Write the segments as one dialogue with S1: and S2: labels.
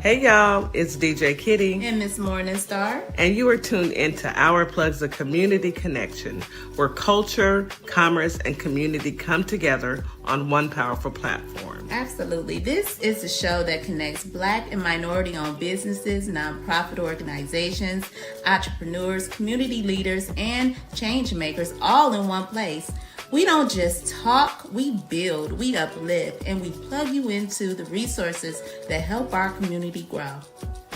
S1: Hey y'all, it's DJ Kitty.
S2: And Miss Morningstar.
S1: And you are tuned into Our Plugs, a community connection, where culture, commerce, and community come together on one powerful platform.
S2: Absolutely. This is a show that connects Black and minority-owned businesses, nonprofit organizations, entrepreneurs, community leaders, and change makers all in one place. We don't just talk, we build, we uplift, and we plug you into the resources that help our community grow.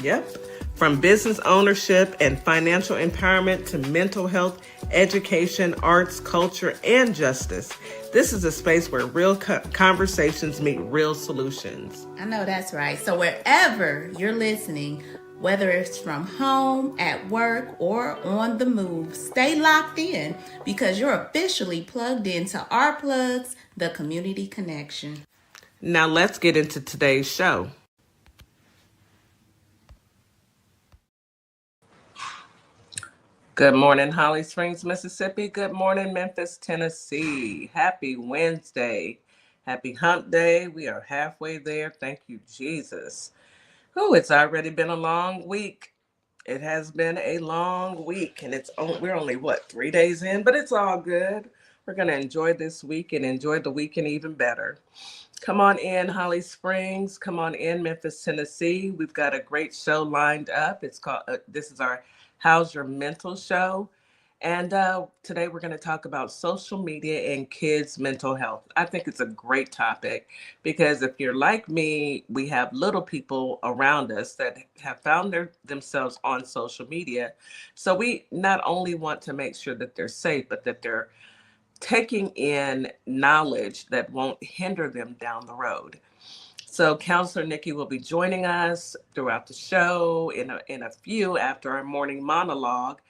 S1: Yep. From business ownership and financial empowerment to mental health, education, arts, culture, and justice, this is a space where real conversations meet real solutions.
S2: I know that's right. So wherever you're listening, whether it's from home, at work, or on the move, stay locked in because you're officially plugged into Our Plugs, the community connection.
S1: Now let's get into today's show. Good morning, Holly Springs, Mississippi. Good morning, Memphis, Tennessee. Happy Wednesday. Happy hump day. We are halfway there. Thank you, Jesus. Oh, it's already been a long week. It has been a long week, and we're only, 3 days in, but it's all good. We're going to enjoy this week and enjoy the weekend even better. Come on in, Holly Springs. Come on in, Memphis, Tennessee. We've got a great show lined up. It's called, this is our How's Your Mental show. And today we're going to talk about social media and kids' mental health. I think it's a great topic because if you're like me, we have little people around us that have found themselves on social media. So we not only want to make sure that they're safe, but that they're taking in knowledge that won't hinder them down the road. So Counselor Nikki will be joining us throughout the show in a few after our morning monologue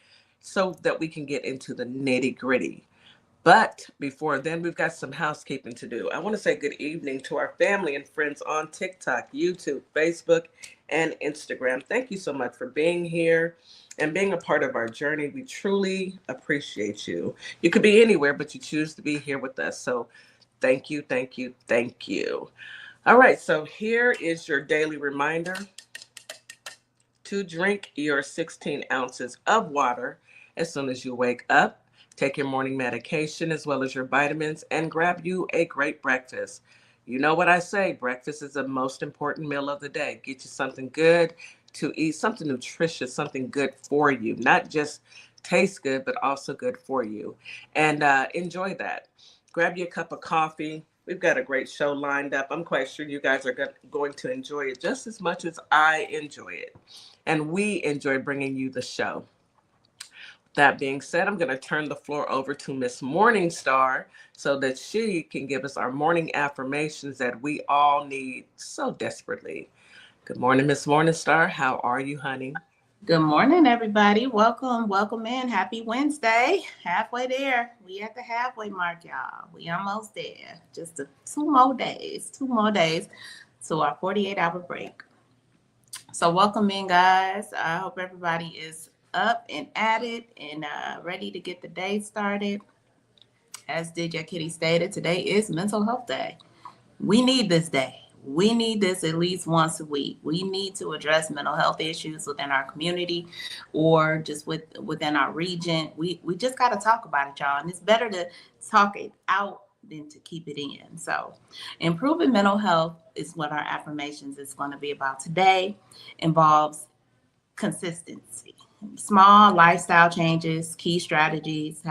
S1: so that we can get into the nitty gritty. But before then, we've got some housekeeping to do. I want to say good evening to our family and friends on TikTok, YouTube, Facebook, and Instagram. Thank you so much for being here and being a part of our journey. We truly appreciate you. You could be anywhere, but you choose to be here with us. So thank you, thank you, thank you. All right, so here is your daily reminder to drink your 16 ounces of water as soon as you wake up. Take your morning medication as well as your vitamins and grab you a great breakfast. You know what I say, breakfast is the most important meal of the day. Get you something good to eat, something nutritious, something good for you. Not just taste good, but also good for you. And enjoy that. Grab you a cup of coffee. We've got a great show lined up. I'm quite sure you guys are going to enjoy it just as much as I enjoy it. And we enjoy bringing you the show. That being said, I'm going to turn the floor over to Miss Morningstar so that she can give us our morning affirmations that we all need so desperately. Good morning, Miss Morningstar. How are you, honey?
S2: Good morning, everybody. Welcome in. Happy Wednesday. Halfway there. We at the halfway mark, y'all. We almost there. Just two more days to our 48-hour break. So welcome in, guys. I hope everybody is up and at it and ready to get the day started. As DJ Kitty stated, today is Mental Health Day. We need this day. We need this at least once a week. We need to address mental health issues within our community or just within our region. We just got to talk about it, y'all. And it's better to talk it out than to keep it in. So improving mental health is what our affirmations is going to be about today. Involves consistency, small lifestyle changes, key strategies,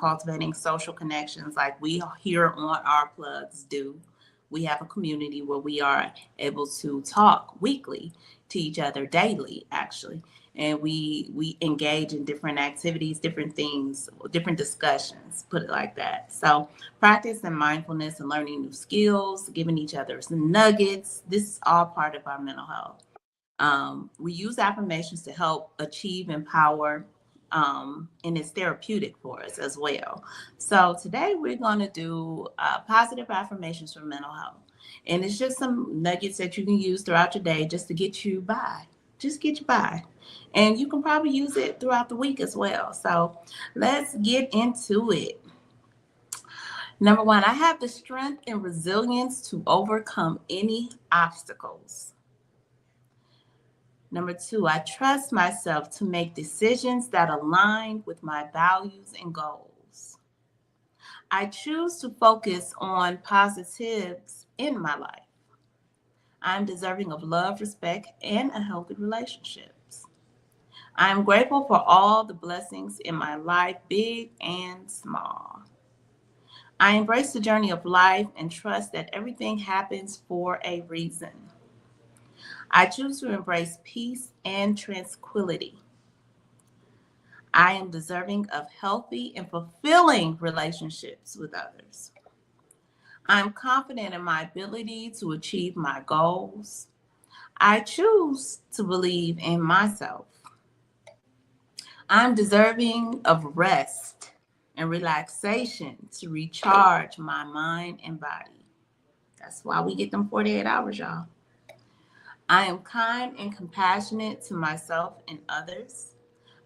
S2: cultivating social connections like we here on Our Plugs do. We have a community where we are able to talk weekly to each other, daily, actually. And we engage in different activities, different things, different discussions, put it like that. So practice and mindfulness and learning new skills, giving each other some nuggets. This is all part of our mental health. We use affirmations to help achieve and empower, and it's therapeutic for us as well. So today we're going to do positive affirmations for mental health. And it's just some nuggets that you can use throughout your day just to get you by. Just get you by. And you can probably use it throughout the week as well. So let's get into it. Number one, I have the strength and resilience to overcome any obstacles. Number 2, I trust myself to make decisions that align with my values and goals. I choose to focus on positives in my life. I'm deserving of love, respect, and a healthy relationships. I am grateful for all the blessings in my life, big and small. I embrace the journey of life and trust that everything happens for a reason. I choose to embrace peace and tranquility. I am deserving of healthy and fulfilling relationships with others. I'm confident in my ability to achieve my goals. I choose to believe in myself. I'm deserving of rest and relaxation to recharge my mind and body. That's why we get them 48 hours, y'all. I am kind and compassionate to myself and others.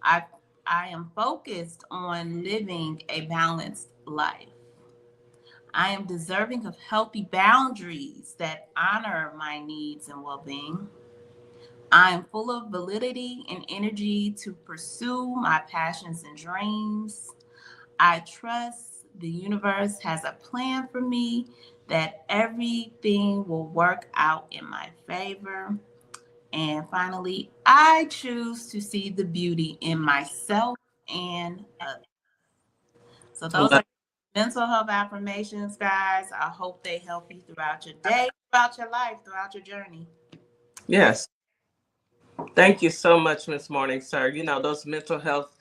S2: I, I am focused on living a balanced life. I am deserving of healthy boundaries that honor my needs and well being. I am full of validity and energy to pursue my passions and dreams. I trust the universe has a plan for me, that everything will work out in my favor. And finally, I choose to see the beauty in myself and others. So
S1: I
S2: those
S1: love-
S2: are mental health affirmations, guys. I hope they help you throughout your day, throughout your life, throughout your journey.
S1: Yes. Thank you so much, Miss Morningstar. You know, those mental health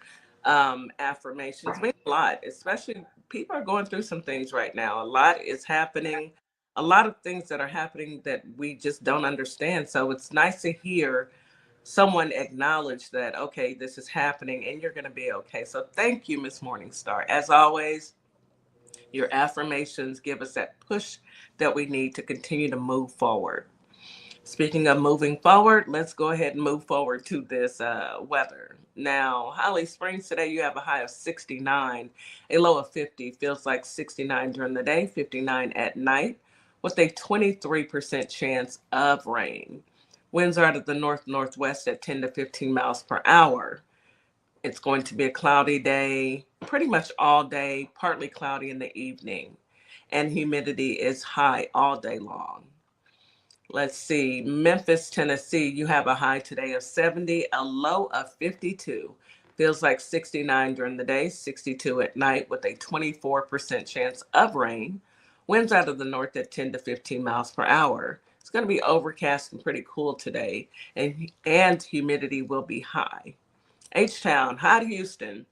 S1: affirmations mean a lot, especially people are going through some things right now. A lot is happening, a lot of things that are happening that we just don't understand. So it's nice to hear someone acknowledge that, okay, this is happening and you're going to be okay. So thank you, Miss Morningstar. As always, your affirmations give us that push that we need to continue to move forward. Speaking of moving forward, let's go ahead and move forward to this weather. Now, Holly Springs today, you have a high of 69, a low of 50. Feels like 69 during the day, 59 at night, with a 23% chance of rain. Winds are out of the north northwest at 10 to 15 miles per hour. It's going to be a cloudy day, pretty much all day, partly cloudy in the evening, and humidity is high all day long. Let's see, Memphis, Tennessee, you have a high today of 70, a low of 52. Feels like 69 during the day, 62 at night with a 24% chance of rain. Winds out of the north at 10 to 15 miles per hour. It's going to be overcast and pretty cool today, and humidity will be high. H-Town, hi to Houston.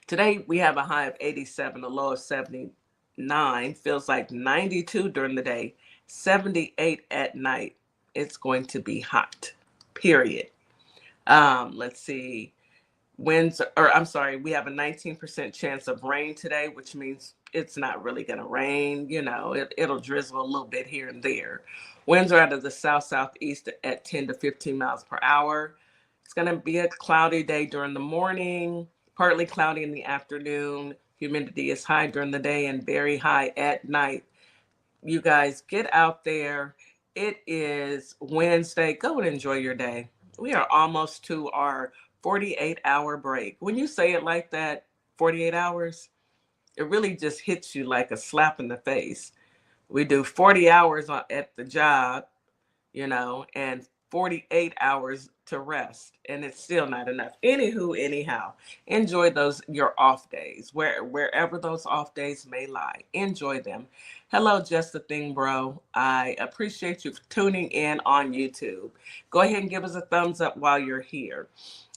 S1: Today we have a high of 87, a low of 79. Feels like 92 during the day, 78 at night. It's going to be hot, period. Let's see. I'm sorry, we have a 19% chance of rain today, which means it's not really going to rain. You know, it'll drizzle a little bit here and there. Winds are out of the south southeast at 10 to 15 miles per hour. It's going to be a cloudy day during the morning, partly cloudy in the afternoon. Humidity is high during the day and very high at night. You guys get out there. It is Wednesday. Go and enjoy your day. We are almost to our 48-hour break. When you say it like that, 48 hours, it really just hits you like a slap in the face. We do 40 hours at the job, and 48 hours to rest, and it's still not enough. Anywho, anyhow, enjoy your off days, wherever those off days may lie. Enjoy them. Hello, Just a Thing, bro. I appreciate you for tuning in on YouTube. Go ahead and give us a thumbs up while you're here.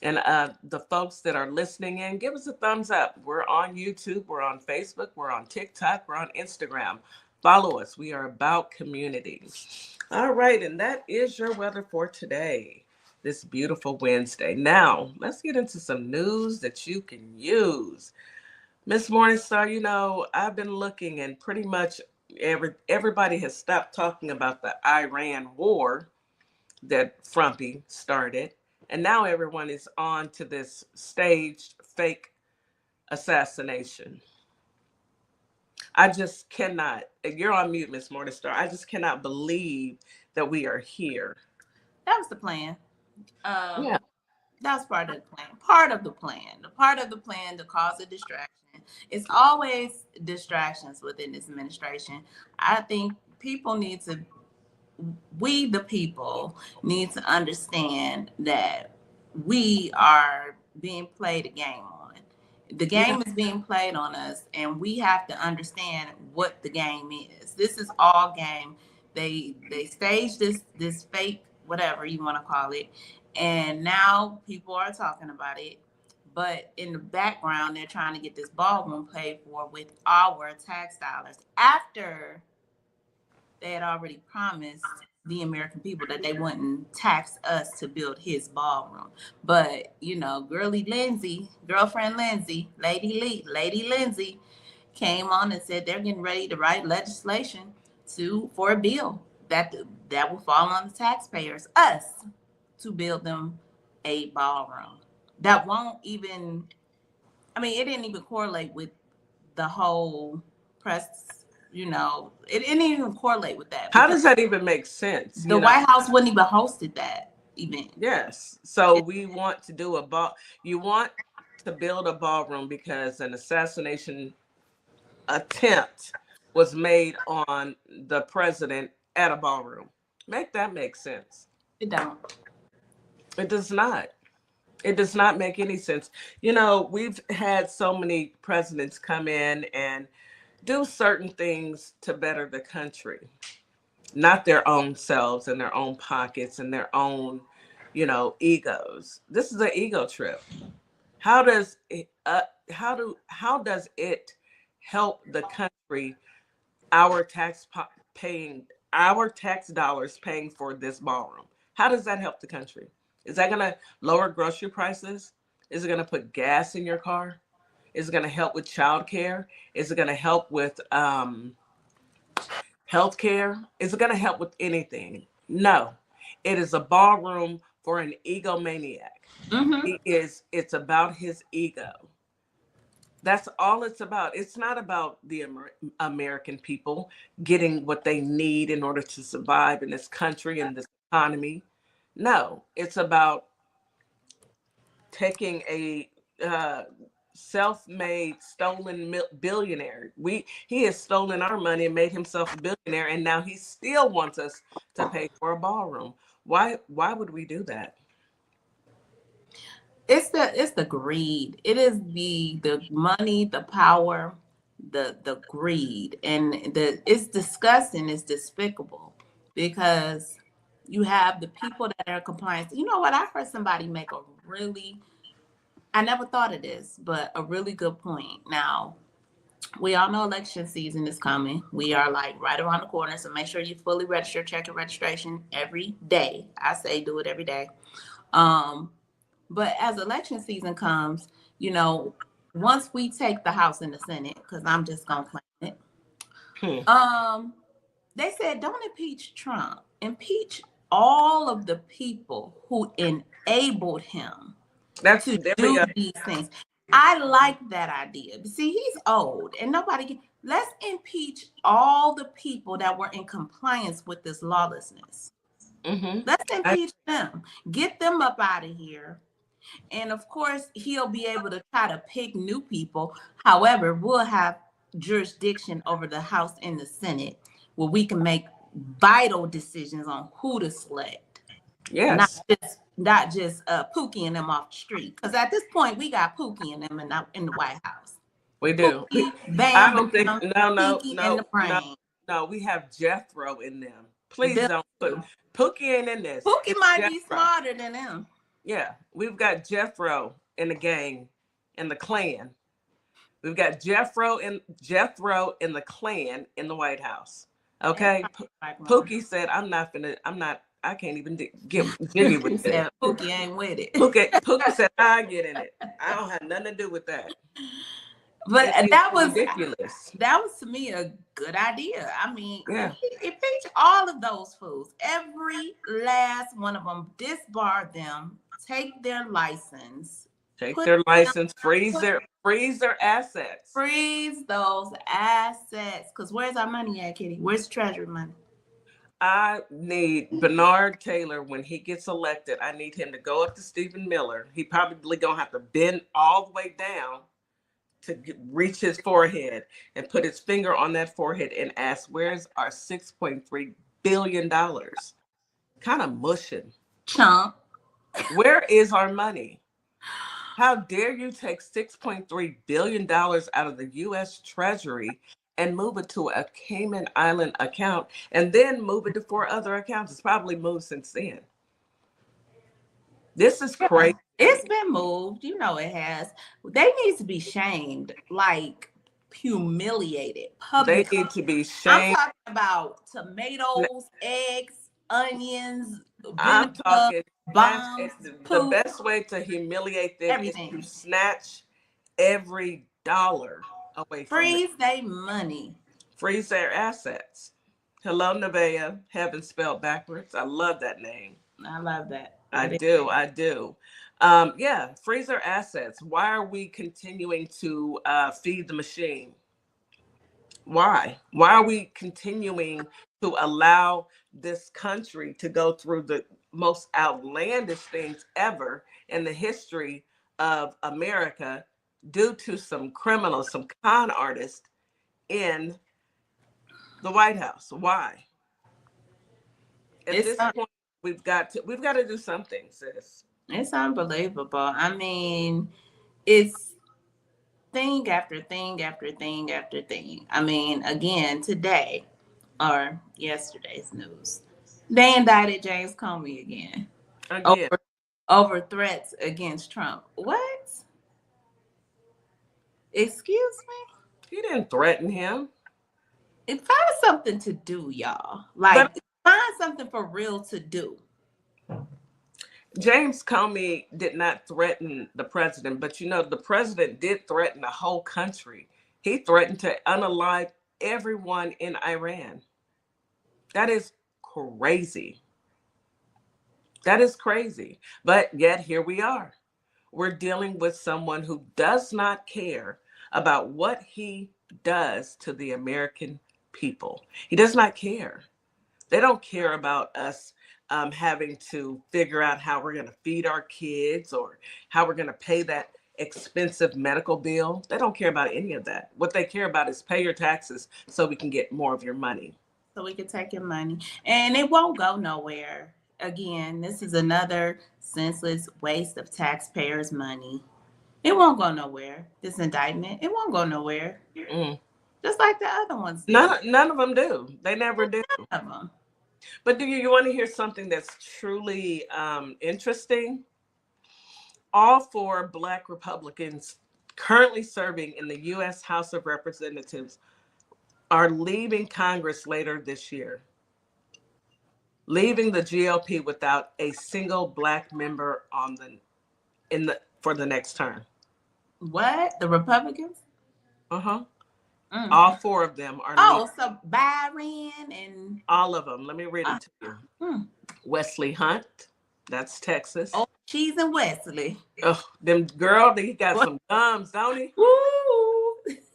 S1: And the folks that are listening in, give us a thumbs up. We're on YouTube, we're on Facebook, we're on TikTok, we're on Instagram. Follow us. We are about community. All right, and that is your weather for today, this beautiful Wednesday. Now, let's get into some news that you can use. Miss Morningstar, I've been looking, and pretty much everybody has stopped talking about the Iran war that Trumpy started, and now everyone is on to this staged fake assassination. I just cannot. You're on mute, Miss Morningstar. I just cannot believe that we are here.
S2: That was the plan. Um,
S1: Yeah.
S2: that's part of the plan. Part of the plan. The part of the plan to cause a distraction. It's always distractions within this administration. I think people need to, we the people need to understand that we are being played a game on. The
S1: Yeah.
S2: game is being played on us, and we have to understand what the game is. This is all game. They staged this fake, whatever you want to call it, and now people are talking about it. But in the background, they're trying to get this ballroom paid for with our tax dollars after they had already promised the American people that they wouldn't tax us to build his ballroom. But, you know, girly Lindsay, girlfriend Lindsay, Lady Lindsay came on and said they're getting ready to write legislation for a bill that will fall on the taxpayers, us, to build them a ballroom. That won't even, I mean, it didn't even correlate with the whole press, you know, it didn't even correlate with that
S1: How
S2: because
S1: does that even make sense?
S2: the White House wouldn't even hosted that event.
S1: Yes. So we want to do a ball. You want to build a ballroom because an assassination attempt was made on the president at a ballroom. Make that make sense.
S2: It don't.
S1: It does not. It does not make any sense. You know, we've had so many presidents come in and do certain things to better the country, not their own selves and their own pockets and their own, egos. This is an ego trip. How does it, how does it help the country? Our paying our tax dollars paying for this ballroom. How does that help the country? Is that going to lower grocery prices? Is it going to put gas in your car? Is it going to help with childcare? Is it going to help with healthcare? Is it going to help with anything? No. It is a ballroom for an egomaniac.
S2: Mm-hmm.
S1: It's about his ego. That's all it's about. It's not about the American people getting what they need in order to survive in this country and this economy. No, it's about taking a self-made stolen billionaire. He has stolen our money and made himself a billionaire, and now he still wants us to pay for a ballroom. Why would we do that?
S2: It's the greed. It is the money, the power, the greed, and it's disgusting. It's despicable because you have the people that are in compliance. You know what? I heard somebody make a really, I never thought of this, but a really good point. Now, we all know election season is coming. We are like right around the corner, so make sure you fully register, check your registration every day. I say do it every day. Um, but as election season comes, you know, once we take the House and the Senate, because I'm just gonna claim it,
S1: Hmm.
S2: um, they said don't impeach Trump. Impeach all of the people who enabled him
S1: That's
S2: to
S1: there we
S2: do
S1: go.
S2: these things. I like that idea. But see, he's old and nobody can. Let's impeach all the people that were in compliance with this lawlessness.
S1: Hmm.
S2: Let's impeach them. Get them up out of here. And of course, he'll be able to try to pick new people. However, we'll have jurisdiction over the House and the Senate where we can make vital decisions on who to select. Not
S1: Yes,
S2: just Pookie and them off the street. Because at this point, we got Pookie and them in the White House.
S1: we do.
S2: Pookie,
S1: I
S2: Bam
S1: don't think
S2: Bam,
S1: no, no,
S2: Pinky, and
S1: no,
S2: the
S1: no,
S2: Brain.
S1: no. We have Jethro in them. Please
S2: Them
S1: don't put
S2: two.
S1: Pookie ain't in this.
S2: Pookie
S1: It's
S2: might be
S1: Jethro.
S2: smarter than them.
S1: Yeah, we've got Jethro in the gang, in the Klan. We've got Jethro in the Klan in the White House.
S2: And
S1: Okay,
S2: like one.
S1: Pookie said, "I'm not finna. I'm not. I can't even get jiggy with
S2: He
S1: this."
S2: said Pookie ain't with it.
S1: Pookie said, "I get in it. I don't have nothing to do with that."
S2: But
S1: It is ridiculous.
S2: that was to me a good idea. I mean,
S1: Yeah,
S2: impeach all of those fools, every last one of them, disbar them, take their license,
S1: take
S2: put
S1: their
S2: them,
S1: license,
S2: put,
S1: freeze their assets.
S2: freeze those assets. Because where's our money at, Kitty? Where's the treasury money?
S1: I need Bernard Taylor, when he gets elected, I need him to go up to Stephen Miller. He probably gonna have to bend all the way down to reach his forehead and put his finger on that forehead and ask, where's our $6.3 billion? Kind of mushing.
S2: Chump.
S1: Where is our money? How dare you take $6.3 billion out of the U.S. Treasury and move it to a Cayman Island account and then move it to 4 other accounts? It's probably moved since then. This is crazy.
S2: It's been moved. You know it has. They need to be shamed, like humiliated
S1: They
S2: publicly.
S1: need to be
S2: I'm
S1: shamed.
S2: talking about tomatoes, eggs, onions,
S1: I'm
S2: vinegar,
S1: talking
S2: bombs,
S1: the
S2: poop,
S1: best way to humiliate them is
S2: everything.
S1: to snatch every dollar away from them.
S2: Freeze their money.
S1: Freeze their assets. Hello, Nevaeh. Heaven spelled backwards. I love that name.
S2: I love that.
S1: I do. Yeah, freeze their assets. Why are we continuing to feed the machine? Why? Why are we continuing to allow this country to go through the most outlandish things ever in the history of America due to some criminals, some con artists in the White House? Why? At this point, we've got to do something, sis.
S2: It's unbelievable. I mean, it's thing after thing after thing after thing. I mean, again, today or yesterday's news, they indicted James Comey again
S1: Again,
S2: over threats against Trump. What? Excuse me?
S1: he didn't threaten him.
S2: Find something to do, y'all. Like, find something for real to do.
S1: James Comey did not threaten the president, but the president did threaten the whole country. He threatened to unalive everyone in Iran. That is crazy. That is crazy. But yet here we are. We're dealing with someone who does not care about what he does to the American people. He does not care. They don't care about us having to figure out how we're going to feed our kids or how we're going to pay that expensive medical bill. They don't care about any of that. What they care about is pay your taxes so we can get more of your money.
S2: So we can take your money. And it won't go nowhere. Again, this is another senseless waste of taxpayers' money. It won't go nowhere. This indictment, it won't go nowhere. Just like the other ones.
S1: None of them do. They never do.
S2: None of them.
S1: But do you want to hear something that's truly interesting? All 4 Black Republicans currently serving in the U.S. House of Representatives are leaving Congress later this year, leaving the GOP without a single Black member for the next term.
S2: What? The Republicans?
S1: All 4 of them are leaving.
S2: So Byron and
S1: all of them. Let me read it to you. Wesley Hunt, that's Texas.
S2: Oh, Cheese and Wesley.
S1: Oh, them girl, he got some gums, don't he?
S2: Woo!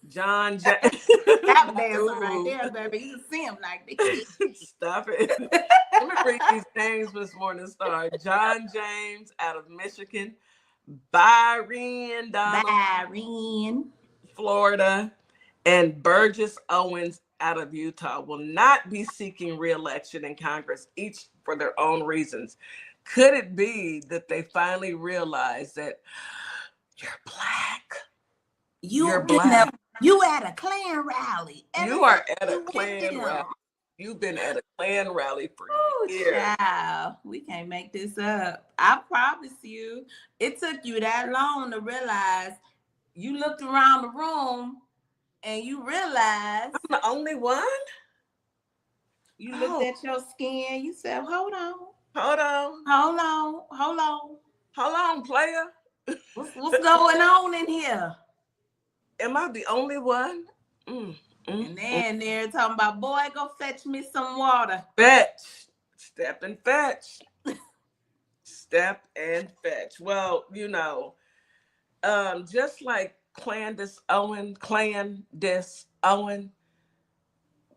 S1: John
S2: That dancer right there, baby. You see him like this.
S1: Stop it. Let me read these names this morning. Star John James out of Michigan, Byron Donald, Florida, and Burgess Owens out of Utah will not be seeking re-election in Congress, each for their own reasons. Could it be that they finally realize that you're Black? You're Black.
S2: You at a Klan rally.
S1: You are at a Klan rally. You've been at a Klan rally for years.
S2: Child, we can't make this up. I promise you, it took you that long to realize. You looked around the room and you realized
S1: I'm the only one.
S2: You looked at your skin. You said, "Hold on,
S1: player.
S2: What's going on in here?
S1: Am I the only one?"
S2: And then they're talking about, "Boy, go fetch me some water."
S1: Step and fetch. Step and fetch. Well, just like Clandis Owen,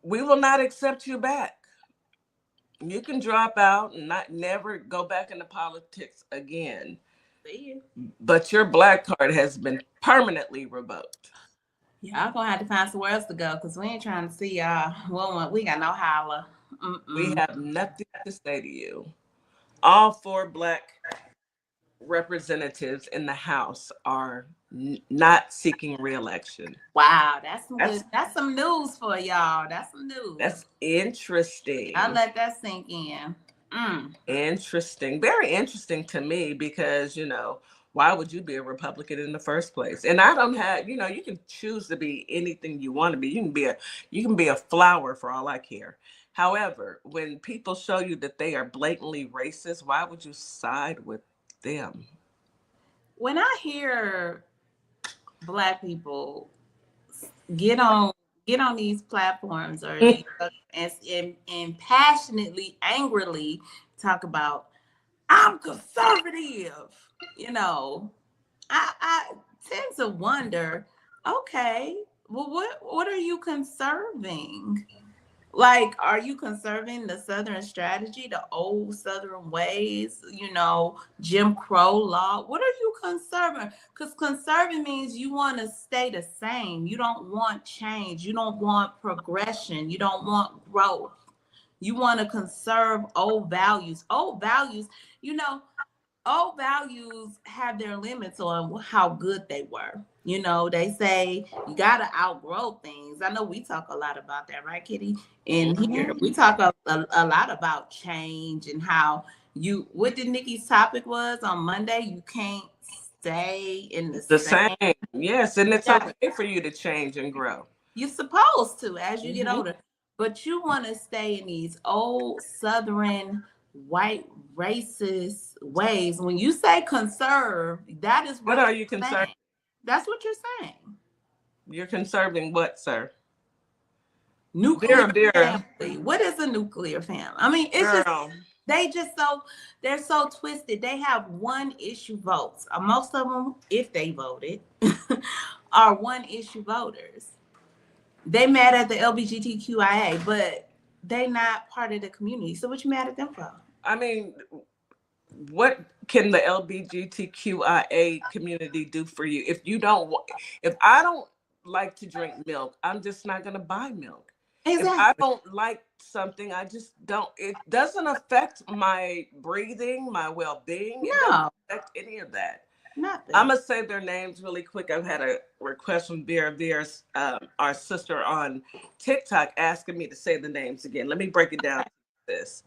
S1: we will not accept you back. You can drop out and not never go back into politics again.
S2: See you.
S1: But your black card has been permanently revoked.
S2: Y'all gonna have to find somewhere else to go because we ain't trying to see y'all. We got no holler.
S1: We have nothing to say to you. All 4 black representatives in the House are not seeking re-election.
S2: Wow, that's some good. That's some news for y'all. That's some news.
S1: That's interesting.
S2: I'll let that sink in.
S1: Interesting. Very interesting to me because, why would you be a Republican in the first place? And I don't have, you can choose to be anything you want to be. You can be a flower for all I care. However, when people show you that they are blatantly racist, why would you side with them?
S2: When I hear black people get on these platforms or and passionately, angrily talk about, I'm conservative, I tend to wonder, okay, well, what are you conserving? Like, are you conserving the Southern strategy, the old Southern ways, Jim Crow law? What are you conserving? Because conserving means you want to stay the same. You don't want change. You don't want progression. You don't want growth. You want to conserve old values. Old values have their limits on how good they were. They say you got to outgrow things. I know we talk a lot about that, right, Kitty? In here, we talk a lot about change and how what did Nikki's topic was on Monday? You can't stay in the same.
S1: Yes, and it's okay for you to change and grow.
S2: You're supposed to as you get older, but you want to stay in these old Southern white racist ways. When you say conserve, that is
S1: what are you conserving?
S2: That's what you're saying.
S1: You're conserving what, sir?
S2: Nuclear family. What is a nuclear family? I mean, it's just they're so twisted. They have one issue votes. Most of them, if they voted, are one issue voters. They mad at the LGBTQIA, but they not part of the community. So what you mad at them for?
S1: I mean, what can the LGBTQIA community do for you? If I don't like to drink milk, I'm just not going to buy milk. Exactly. If I don't like something, I just don't. It doesn't affect my breathing, my well-being. It doesn't affect any of that. Nothing. I'm going to say their names really quick. I've had a request from Vera Veer's, our sister on TikTok, asking me to say the names again. Let me break it down to this.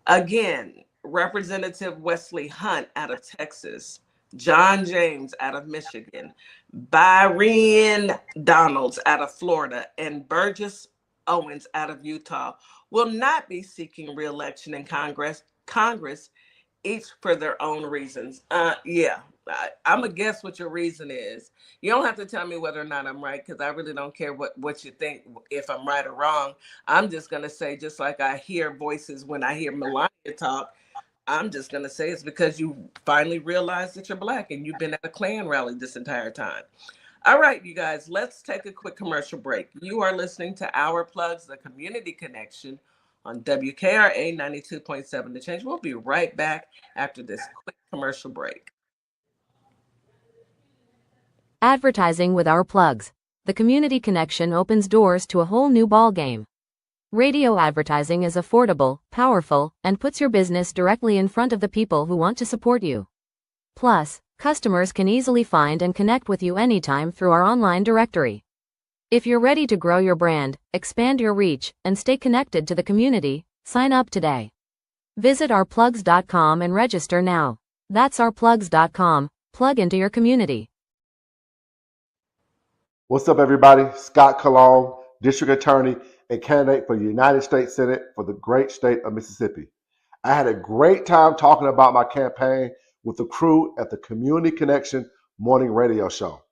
S1: Again, Representative Wesley Hunt out of Texas, John James out of Michigan, Byron Donalds out of Florida, and Burgess Owens out of Utah will not be seeking re-election in Congress, each for their own reasons. I'm going to guess what your reason is. You don't have to tell me whether or not I'm right, because I really don't care what you think, if I'm right or wrong. I'm just going to say, just like I hear voices when I hear Melania talk, I'm just going to say it's because you finally realized that you're Black and you've been at a Klan rally this entire time. All right, you guys, let's take a quick commercial break. You are listening to Our Plugs, the Community Connection on WKRA 92.7 The Change. We'll be right back after this quick commercial break.
S3: Advertising with Our Plugs. The Community Connection opens doors to a whole new ballgame. Radio advertising is affordable, powerful, and puts your business directly in front of the people who want to support you. Plus, customers can easily find and connect with you anytime through our online directory. If you're ready to grow your brand, expand your reach, and stay connected to the community, sign up today. Visit ourplugs.com and register now. That's ourplugs.com. Plug into your community.
S4: What's up, everybody? Scott Cologne, District Attorney and candidate for the United States Senate for the great state of Mississippi. I had a great time talking about my campaign with the crew at the Community Connection morning radio show.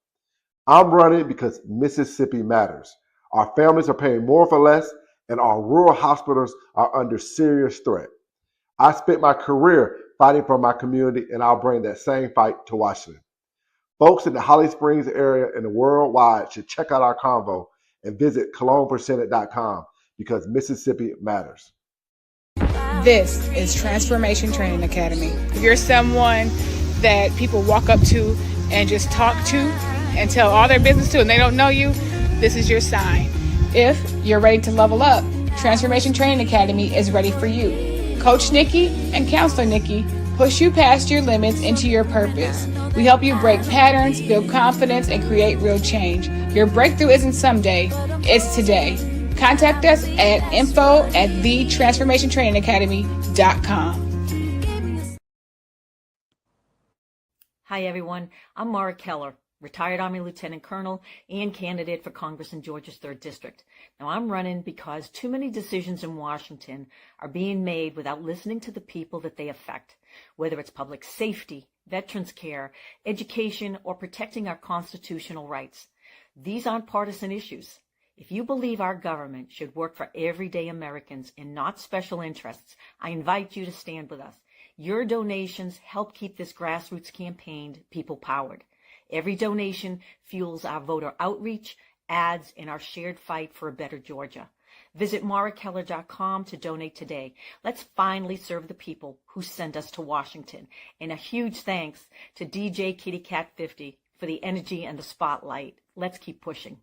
S4: I'm running because Mississippi matters. Our families are paying more for less, and our rural hospitals are under serious threat. I spent my career fighting for my community, and I'll bring that same fight to Washington. Folks in the Holly Springs area and the worldwide should check out our convo and visit cologneforsenate.com because Mississippi matters.
S5: This is Transformation Training Academy. If you're someone that people walk up to and just talk to and tell all their business to and they don't know you, this is your sign. If you're ready to level up, Transformation Training Academy is ready for you. Coach Nikki and Counselor Nikki push you past your limits into your purpose. We help you break patterns, build confidence, and create real change. Your breakthrough isn't someday, it's today. Contact us at info@thetransformationtrainingacademy.com.
S6: Hi, everyone. I'm Mara Keller, retired Army Lieutenant Colonel and candidate for Congress in Georgia's 3rd District. Now, I'm running because too many decisions in Washington are being made without listening to the people that they affect, whether it's public safety, veterans care, education, or protecting our constitutional rights. These aren't partisan issues. If you believe our government should work for everyday Americans and not special interests, I invite you to stand with us. Your donations help keep this grassroots campaign people-powered. Every donation fuels our voter outreach, ads, and our shared fight for a better Georgia. Visit marakeller.com to donate today. Let's finally serve the people who sent us to Washington. And a huge thanks to DJ Kitty Cat 50 for the energy and the spotlight. Let's keep pushing.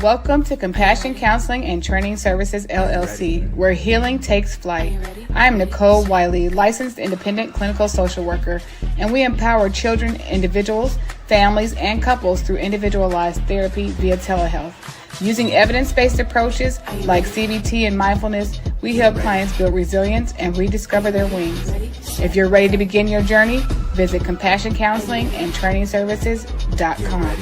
S5: Welcome to Compassion Counseling and Training Services, LLC, where healing takes flight. I am Nicole Wiley, licensed independent clinical social worker, and we empower children, individuals, families, and couples through individualized therapy via telehealth. Using evidence-based approaches like CBT and mindfulness, we help clients build resilience and rediscover their wings. If you're ready to begin your journey, visit CompassionCounselingandTrainingServices.com.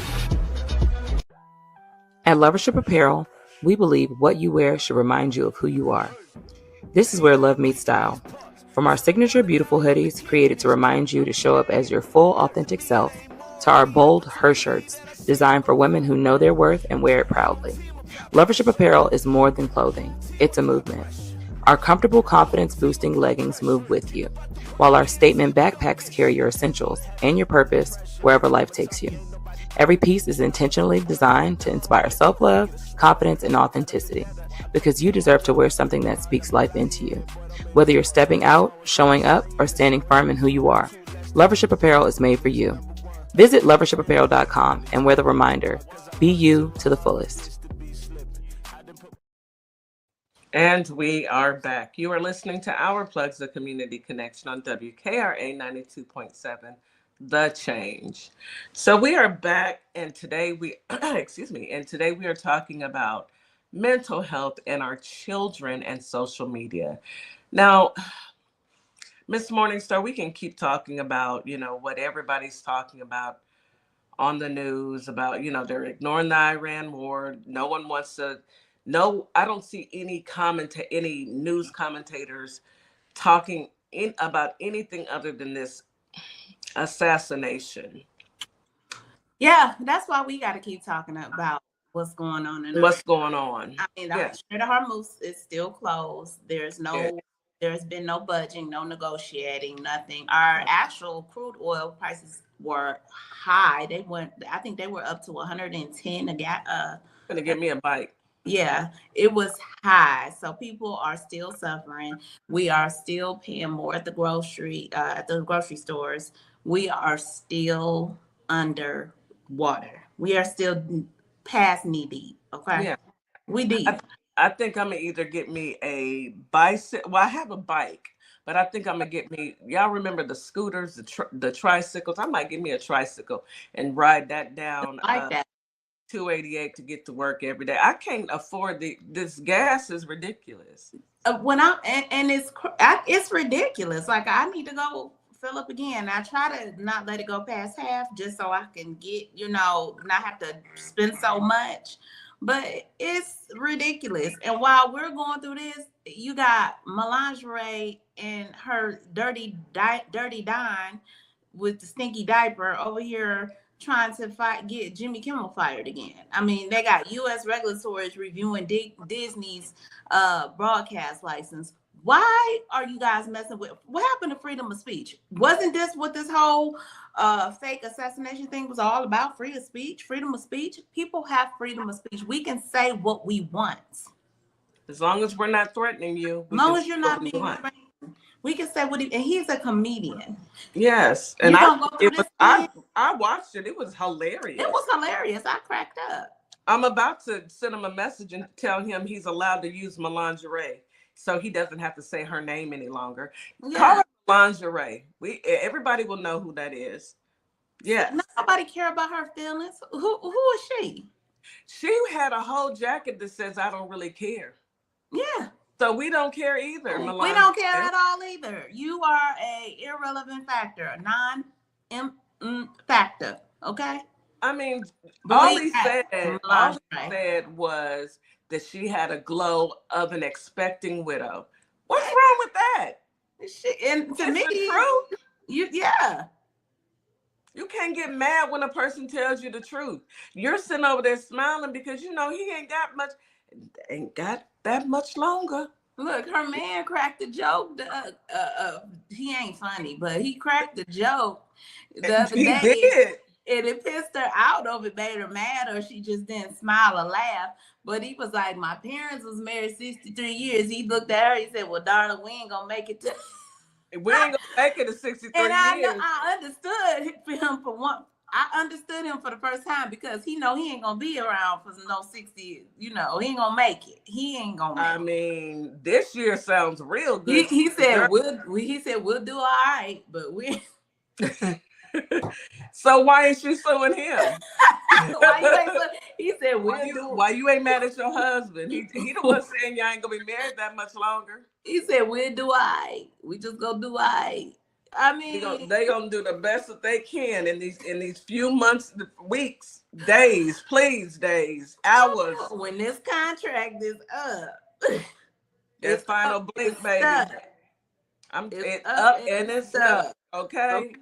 S7: At Lovership Apparel, we believe what you wear should remind you of who you are. This is where love meets style. From our signature beautiful hoodies created to remind you to show up as your full authentic self, to our bold her shirts designed for women who know their worth and wear it proudly. Lovership Apparel is more than clothing, it's a movement. Our comfortable confidence-boosting leggings move with you, while our statement backpacks carry your essentials and your purpose wherever life takes you. Every piece is intentionally designed to inspire self-love, confidence, and authenticity, because you deserve to wear something that speaks life into you. Whether you're stepping out, showing up, or standing firm in who you are, Lovership Apparel is made for you. Visit lovershipapparel.com and wear the reminder, be you to the fullest.
S1: And we are back. You are listening to Our Plugs, the Community Connection on WKRA 92.7. The Change. So we are back, and today we today we are talking about mental health and our children and social media. Now, Miss Morningstar, we can keep talking about, what everybody's talking about on the news about, they're ignoring the Iran war. No one wants to I don't see any news commentators talking about anything other than this assassination.
S2: Yeah, that's why we got to keep talking about what's going on.
S1: I mean,
S2: the Strait of Hormuz is still closed. There's been no budging, no negotiating, nothing. Our actual crude oil prices were high. I think they were up to 110 a gallon.
S1: Gonna give me a bite.
S2: Yeah, it was high. So people are still suffering. We are still paying more at the grocery stores. We are still under water. We are still past knee deep. Okay.
S1: Yeah.
S2: We deep.
S1: I think I'm gonna either get me a bicycle. Well, I have a bike, but I think I'm gonna get me. Y'all remember the scooters, the tricycles? I might get me a tricycle and ride that down.
S2: That.
S1: 288 to get to work every day. I can't afford this gas is ridiculous. It's ridiculous. Like, I need to go fill up again. I try to not let it go past half just so I can get, not have to spend so much. But it's ridiculous. And while we're going through this, you got Melangerie and her dirty Dine with the stinky diaper over here trying to get Jimmy Kimmel fired again. I mean, they got U.S. regulators reviewing Disney's broadcast license. Why are you guys messing with? What happened to freedom of speech? Wasn't this what this whole fake assassination thing was all about? Freedom of speech. People have freedom of speech. We can say what we want. As long as we're not threatening you.
S2: As long as you're not being threatened. We can say and he's a comedian.
S1: Yes. And
S2: I
S1: watched it. It was hilarious.
S2: It was hilarious. I cracked up.
S1: I'm about to send him a message and tell him he's allowed to use my lingerie, so he doesn't have to say her name any longer. Yeah. Call her lingerie. Everybody will know who that is. Yes.
S2: Nobody care about her feelings. Who is she?
S1: She had a whole jacket that says "I don't really care."
S2: Yeah.
S1: So we don't care either.
S2: We don't care at all either. You are a irrelevant factor, a non-factor. Okay.
S1: I mean, all he said was that she had a glow of an expecting widow. What's wrong with that?
S2: And to me,
S1: the truth.
S2: Yeah.
S1: You can't get mad when a person tells you the truth. You're sitting over there smiling because he ain't got that much longer.
S2: Look, her man cracked the joke. He ain't funny, but he cracked the joke the other day.
S1: Did.
S2: And it pissed her out or it made her mad or she just didn't smile or laugh. But he was like, my parents was married 63 years. He looked at her, he said, well, darling, we ain't gonna make it to
S1: we ain't gonna make it to 63
S2: and
S1: years.
S2: I understood him for one. I understood him for the first time because he ain't gonna be around for no 60. He ain't gonna make it. He ain't gonna.
S1: I mean, this year sounds real good.
S2: He said we'll do all right, but we.
S1: So why ain't she suing him?
S2: He said
S1: why you ain't mad at your husband? He the one saying y'all ain't gonna be married that much longer.
S2: He said we'll do all right. We just gonna do all right. I mean,
S1: they gonna do the best that they can in these few months, weeks, days, hours.
S2: When this contract is up,
S1: it's final blink, baby. It's up and it's up. Okay,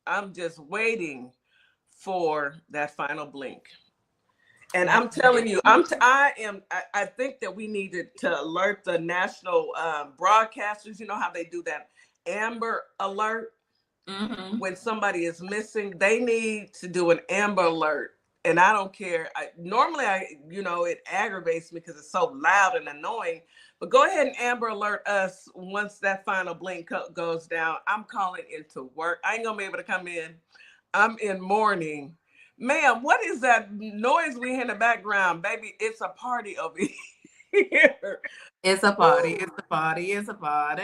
S1: I'm just waiting for that final blink. And I'm telling you, I think that we needed to alert the national broadcasters. You know how they do that Amber Alert when somebody is missing. They need to do an Amber Alert, and I don't care. Normally, it aggravates me because it's so loud and annoying. But go ahead and Amber Alert us once that final blink goes down. I'm calling into work. I ain't gonna be able to come in. I'm in mourning. Ma'am, what is that noise we hear in the background? Baby, it's a party over here.
S2: It's a party. It's a party. It's a party.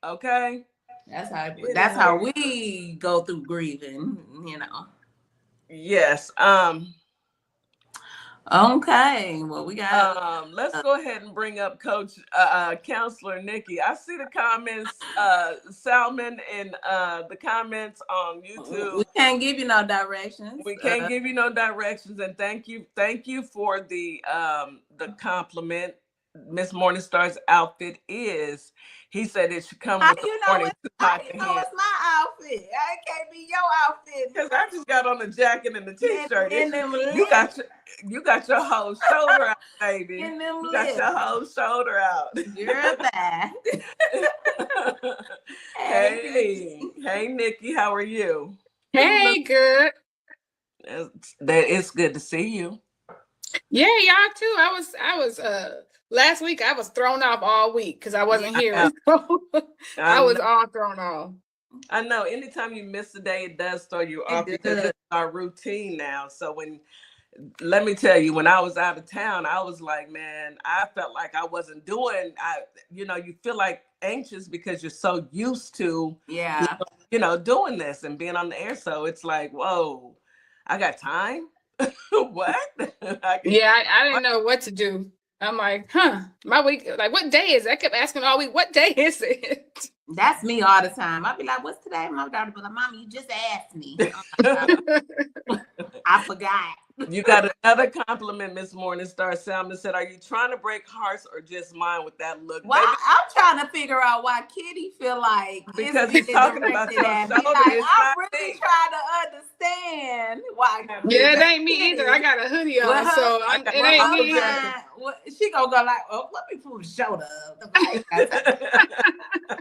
S1: Okay.
S2: That's how we go through grieving, Yes. Okay. Well, we got.
S1: Let's go ahead and bring up Coach Counselor Nikki. I see the comments, Salmon, and the comments on YouTube.
S2: We can't give you no directions.
S1: We can't give you no directions, and thank you for the compliment. Miss Morningstar's outfit is. He said it should come with the morning.
S2: How you know it's my outfit? It can't be your outfit.
S1: Because I just got on the jacket and the t-shirt. You got your whole shoulder out, baby. You got your whole shoulder out.
S2: You're bad.
S1: Hey, Nikki, how are you?
S5: Hey, good.
S1: It's good to see you.
S5: Yeah, y'all too. I was last week I was thrown off all week because I wasn't here. I was all thrown off.
S1: I know. Anytime you miss a day, it does throw you off because it's our routine now. So let me tell you, when I was out of town, I was like, man, I felt like I wasn't doing. You feel like anxious because you're so used to, doing this and being on the air. So it's like, whoa, I got time. What?
S5: I didn't know what to do. I'm like, my week, like, what day is it? I kept asking all week, what day is it?
S2: That's me all the time. I'll be like, what's today? My daughter be like, Mama, you just asked me. I forgot.
S1: You got another compliment, Miss Morningstar. Salmon said, are you trying to break hearts or just mine with that look?
S2: Well, I'm trying to figure out why Kitty feel like
S1: because he's talking about your shoulder.
S2: I'm really trying to understand why.
S5: Yeah, it ain't me either. I got a hoodie on, so it ain't me either.
S2: She gonna go like, oh, let me pull the shoulder up.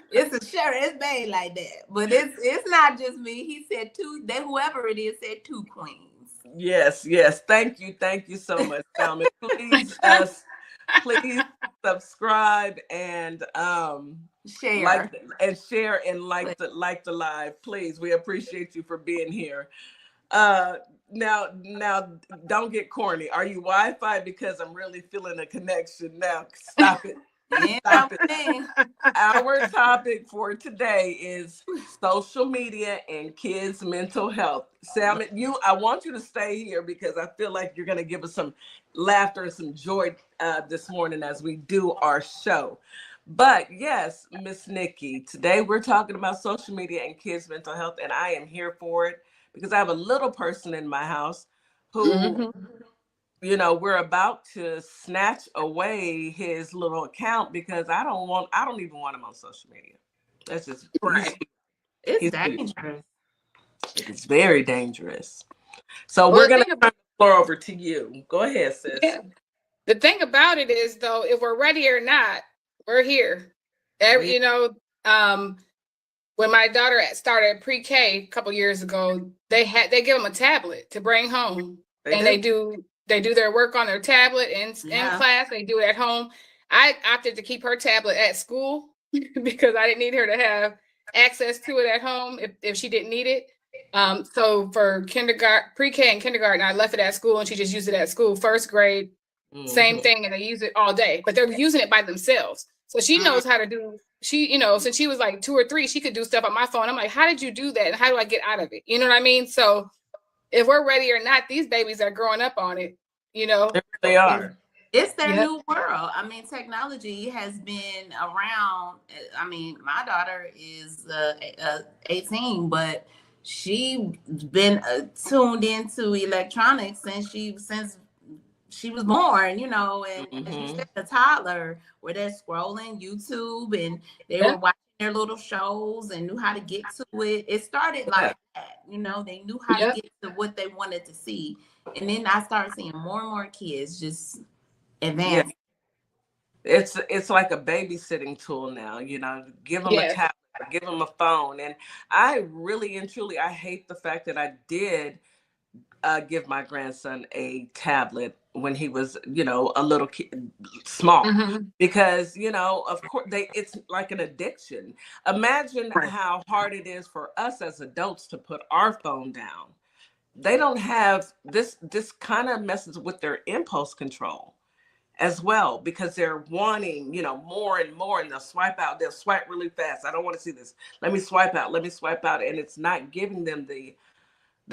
S2: It's a shirt. It's made like that, but it's not just me. He said two. Whoever it is said two queens.
S1: Yes. Thank you so much, Salmon. Please Please subscribe and
S2: Share.
S1: share and like the live. Please, we appreciate you for being here. Now don't get corny. Are you Wi-Fi? Because I'm really feeling a connection now. Stop it.
S2: Yeah,
S1: Stop it. Our topic for today is social media and kids' mental health. Sam, I want you to stay here because I feel like you're going to give us some laughter and some joy this morning as we do our show. But yes, Miss Nikki, today we're talking about social media and kids' mental health, and I am here for it because I have a little person in my house who, we're about to snatch away his little account because I don't even want him on social media. That's just
S2: right. It's
S1: dangerous.
S2: It's
S1: very dangerous. So we're going to turn the floor over to you. Go ahead, sis.
S5: Yeah. The thing about it is, though, if we're ready or not, we're here. When my daughter started pre-K a couple years ago, they give them a tablet to bring home, they do their work on their tablet in class. They do it at home. I opted to keep her tablet at school because I didn't need her to have access to it at home if she didn't need it. So for kindergarten, pre-K and kindergarten, I left it at school and she just used it at school. First grade, same thing, and they use it all day, but they're using it by themselves. So she knows how to do, since she was like 2 or 3, she could do stuff on my phone. I'm like, how did you do that? And how do I get out of it? You know what I mean? So if we're ready or not, these babies are growing up on it,
S1: They are.
S2: It's their new world. I mean, technology has been around. I mean, my daughter is 18, but she's been tuned into electronics since she was born, and she said a toddler where they're scrolling YouTube and they were watching their little shows and knew how to get to it. It started like that, they knew how to get to what they wanted to see. And then I started seeing more and more kids just advance.
S1: Yeah. It's like a babysitting tool now, give them a tablet, give them a phone. And I really and truly, I hate the fact that I did give my grandson a tablet when he was, a little kid, small, because, of course it's like an addiction. Imagine how hard it is for us as adults to put our phone down. They don't have this kind of messes with their impulse control as well, because they're wanting, more and more, and they'll swipe really fast. I don't want to see this. Let me swipe out. And it's not giving them the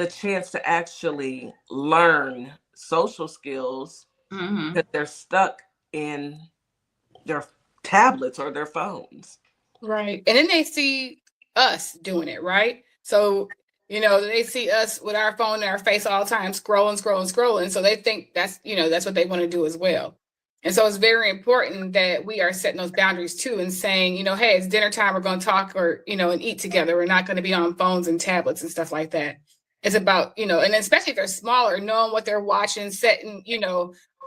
S1: chance to actually learn social skills because they're stuck in their tablets or their phones.
S5: Right. And then they see us doing it, right? So, they see us with our phone in our face all the time, scrolling. So they think that's what they want to do as well. And so it's very important that we are setting those boundaries too and saying, hey, it's dinner time. We're going to talk or, and eat together. We're not going to be on phones and tablets and stuff like that. It's about, and especially if they're smaller, knowing what they're watching, setting,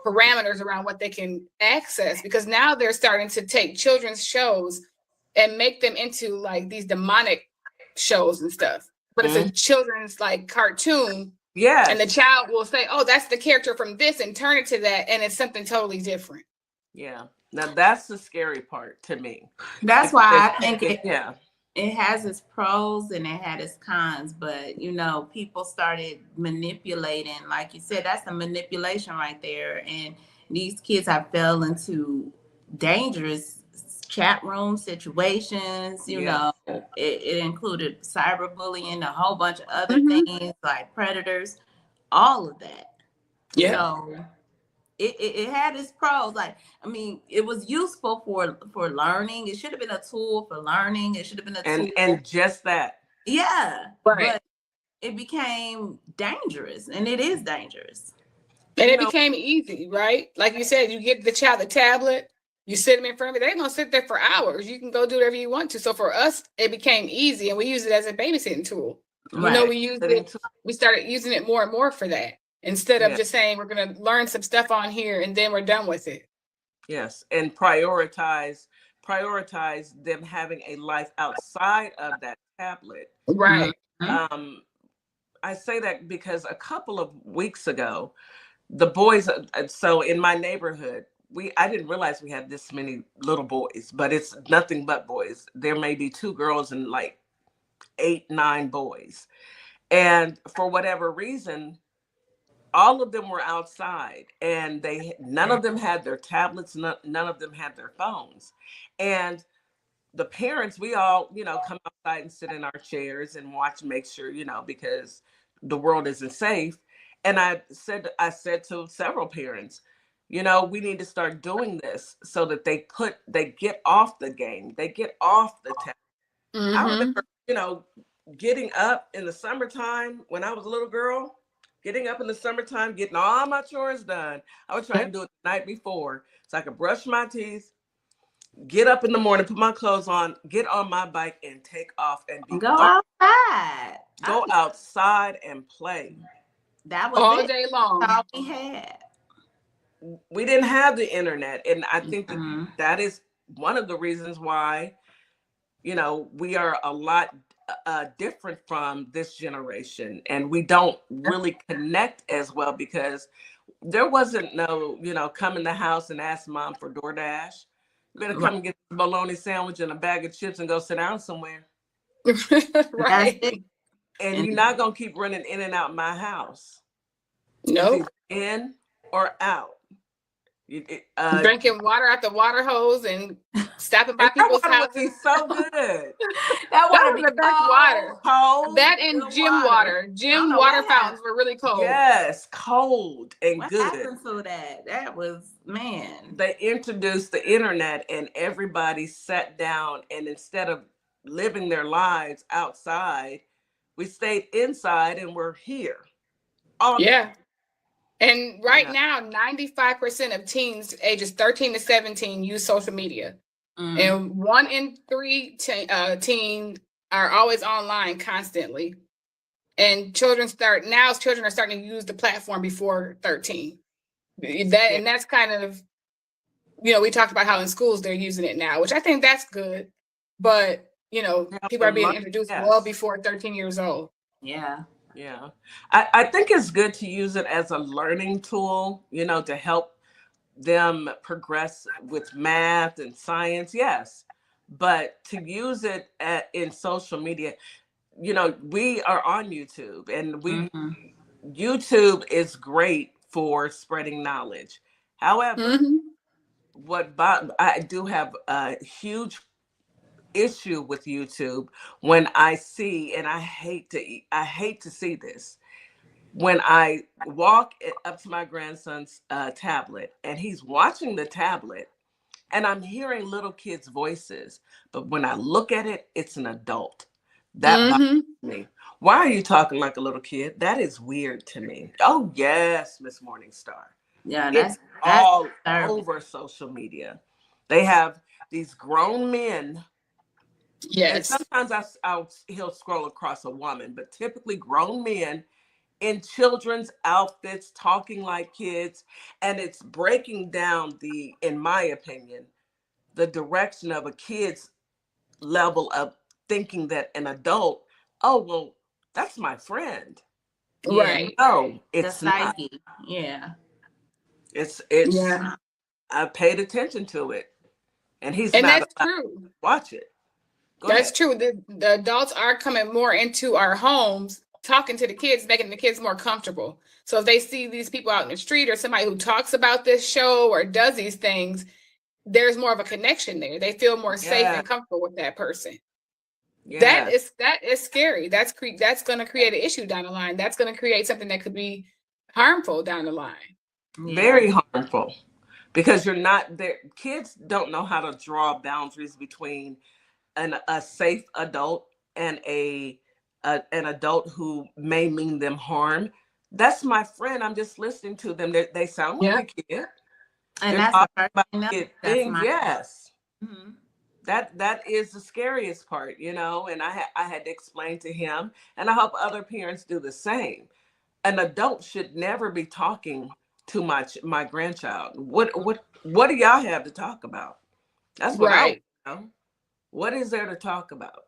S5: parameters around what they can access, because now they're starting to take children's shows and make them into like these demonic shows and stuff. But it's a children's like cartoon.
S1: Yeah.
S5: And the child will say, oh, that's the character from this, and turn it to that. And it's something totally different.
S1: Yeah. Now that's the scary part to me.
S2: That's why I think it has its pros and it had its cons, but people started manipulating, like you said, that's the manipulation right there. And these kids have fell into dangerous chat room situations, it included cyberbullying, a whole bunch of other things like predators, all of that. Yeah. So it had its pros. Like, I mean, it was useful for learning. It should have been a tool for learning. It should have been a tool.
S1: And just that.
S2: Yeah.
S5: Right.
S2: But it became dangerous, and it is dangerous.
S5: And it became easy, right? Like you said, you get the child the tablet, you sit them in front of it, they're going to sit there for hours. You can go do whatever you want to. So for us, it became easy, and we use it as a babysitting tool.
S2: Right.
S5: We started using it more and more for that, instead of just saying we're going to learn some stuff on here and then we're done with it.
S1: Yes. And prioritize them having a life outside of that tablet.
S5: Right.
S1: I say that because a couple of weeks ago, the boys, so in my neighborhood, I didn't realize we had this many little boys, but it's nothing but boys. There may be 2 girls and like 8, 9 boys. And for whatever reason, all of them were outside, and none of them had their tablets, none of them had their phones. And the parents, we all, come outside and sit in our chairs and watch, make sure, because the world isn't safe. And I said to several parents, we need to start doing this so that they get off the game, they get off the tablet. I remember, getting up in the summertime when I was a little girl, getting up in the summertime, getting all my chores done. I would try and do it the night before so I could brush my teeth, get up in the morning, put my clothes on, get on my bike and take off and
S2: go outside.
S1: Go outside and play.
S2: That was
S5: all day long.
S2: That's all we had.
S1: We didn't have the internet. And I think that is one of the reasons why, we are a lot different from this generation, and we don't really connect as well because there wasn't no, come in the house and ask mom for DoorDash. You better come and get a bologna sandwich and a bag of chips and go sit down somewhere.
S5: Right.
S1: And you're not going to keep running in and out my house.
S5: No.
S1: In or out.
S5: Drinking water out the water hose and stopping by people's houses.
S1: That would be so good.
S5: that was the best water.
S1: Cold,
S5: that and gym water. Gym water fountains were really cold.
S1: Yes, cold and
S2: what
S1: good.
S2: What happened to that? That was, man.
S1: They introduced the internet and everybody sat down, and instead of living their lives outside, we stayed inside and we're here.
S5: Yeah. And right now, 95% of teens ages 13 to 17 use social media. And 1 in 3 teens are always online constantly. And children are starting to use the platform before 13. And that's kind of, we talked about how in schools they're using it now, which I think that's good. But, people are being introduced well before 13 years old.
S2: Yeah.
S1: Yeah. I think it's good to use it as a learning tool, to help them progress with math and science. Yes. But to use it in social media, we are on YouTube, and YouTube is great for spreading knowledge. However, I do have a huge issue with YouTube when I see, and I hate to see this, when I walk up to my grandson's tablet and he's watching the tablet and I'm hearing little kids' voices, but when I look at it, it's an adult. That bothers me. Why are you talking like a little kid? That is weird to me. Oh yes, Miss Morningstar.
S2: Yeah,
S1: that's all over social media. They have these grown men.
S5: Yes.
S1: And sometimes he'll scroll across a woman, but typically grown men in children's outfits talking like kids, and it's breaking down in my opinion, the direction of a kid's level of thinking that an adult, oh well, that's my friend.
S5: Right.
S1: No, it's not.
S2: Yeah.
S1: It's I paid attention to it, and
S5: that's true.
S1: Watch it.
S5: That's true. The adults are coming more into our homes, talking to the kids, making the kids more comfortable. So if they see these people out in the street or somebody who talks about this show or does these things, there's more of a connection there. They feel more safe and comfortable with that person. Yeah. That is scary. That's going to create an issue down the line. That's going to create something that could be harmful down the line.
S1: Very harmful, because you're not there. Kids don't know how to draw boundaries between a safe adult and an adult who may mean them harm. That's my friend. I'm just listening to them. They sound like a kid.
S2: And that's the first
S1: thing. Yes. Mm-hmm. That is the scariest part, and I had to explain to him, and I hope other parents do the same. An adult should never be talking to my grandchild. What do y'all have to talk about? That's what I know. What is there to talk about?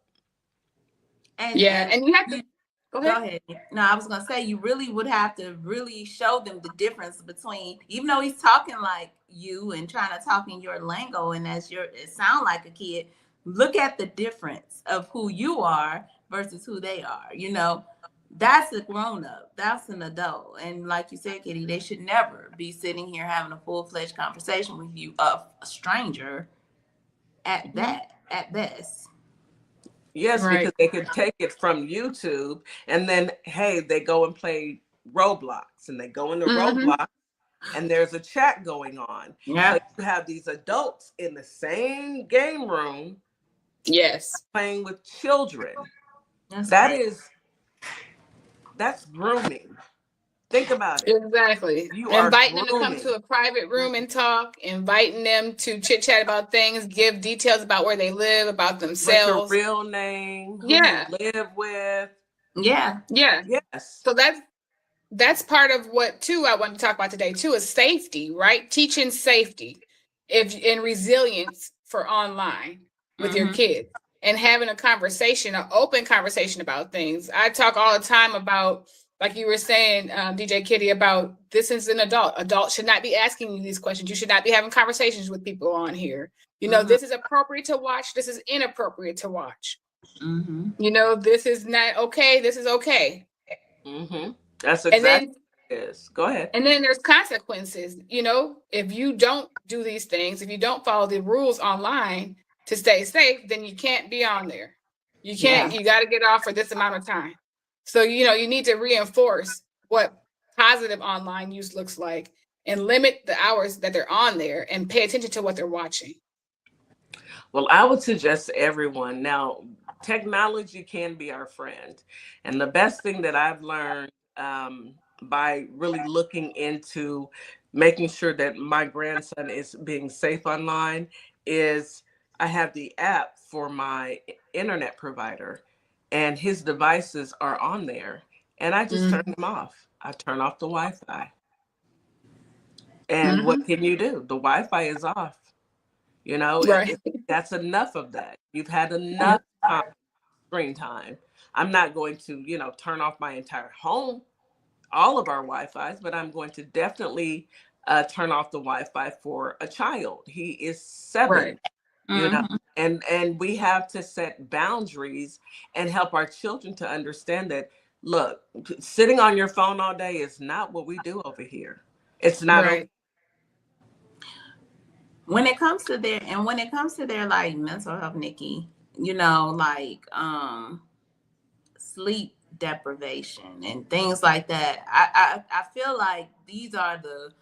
S2: And you have to
S5: Go
S2: Go
S5: ahead.
S2: ahead. No, I was gonna say you really would have to really show them the difference between, even though he's talking like you and trying to talk in your lingo and it sound like a kid. Look at the difference of who you are versus who they are. You know, that's a grown up. That's an adult. And like you said, Kitty, they should never be sitting here having a full-fledged conversation with you, a stranger at that, at best.
S1: Yes,
S5: Right.
S1: because they could take it from YouTube and then, hey, they go and play Roblox and they go into Roblox and there's a chat going on.
S2: Yeah.
S1: So you have these adults in the same game room
S5: Yes.
S1: playing with children.
S2: That's
S1: That's grooming. Think about it.
S5: Exactly.
S1: You are
S5: Inviting them to come
S1: grooming.
S5: to a private room and talk, inviting them to chit chat about things, give details about where they live, about
S1: What's your
S5: themselves.
S1: real name? Who
S5: Yeah.
S1: you live with?
S2: Yeah.
S5: Yeah.
S1: Yes.
S5: So that's part of what too I want to talk about today too is safety, right? Teaching safety and resilience for online with your kids and having a conversation, an open conversation about things. I talk all the time about, like you were saying, DJ Kitty, about this is an adult. Adults should not be asking you these questions. You should not be having conversations with people on here. You know, this is appropriate to watch. This is inappropriate to watch. You know, this is not okay. This is okay.
S1: That's exactly what it is. Go ahead.
S5: And then there's consequences. You know, if you don't do these things, if you don't follow the rules online to stay safe, then you can't be on there. You can't, you got to get off for this amount of time. So, you know, you need to reinforce what positive online use looks like and limit the hours that they're on there and pay attention to what they're watching.
S1: Well, I would suggest to everyone now, technology can be our friend. And the best thing that I've learned by really looking into making sure that my grandson is being safe online is I have the app for my internet provider and his devices are on there and I just turn them off. I turn off the Wi-Fi. And what can you do? The Wi-Fi is off. You know, that's enough of that. You've had enough screen time. I'm not going to, you know, turn off my entire home, all of our Wi-Fis, but I'm going to definitely turn off the Wi-Fi for a child. He is 7, you know, and we have to set boundaries and help our children to understand that, look, sitting on your phone all day is not what we do over here. It's not okay.
S2: When it comes to their like mental health, Nikki, you know, like sleep deprivation and things like that, I feel like these are the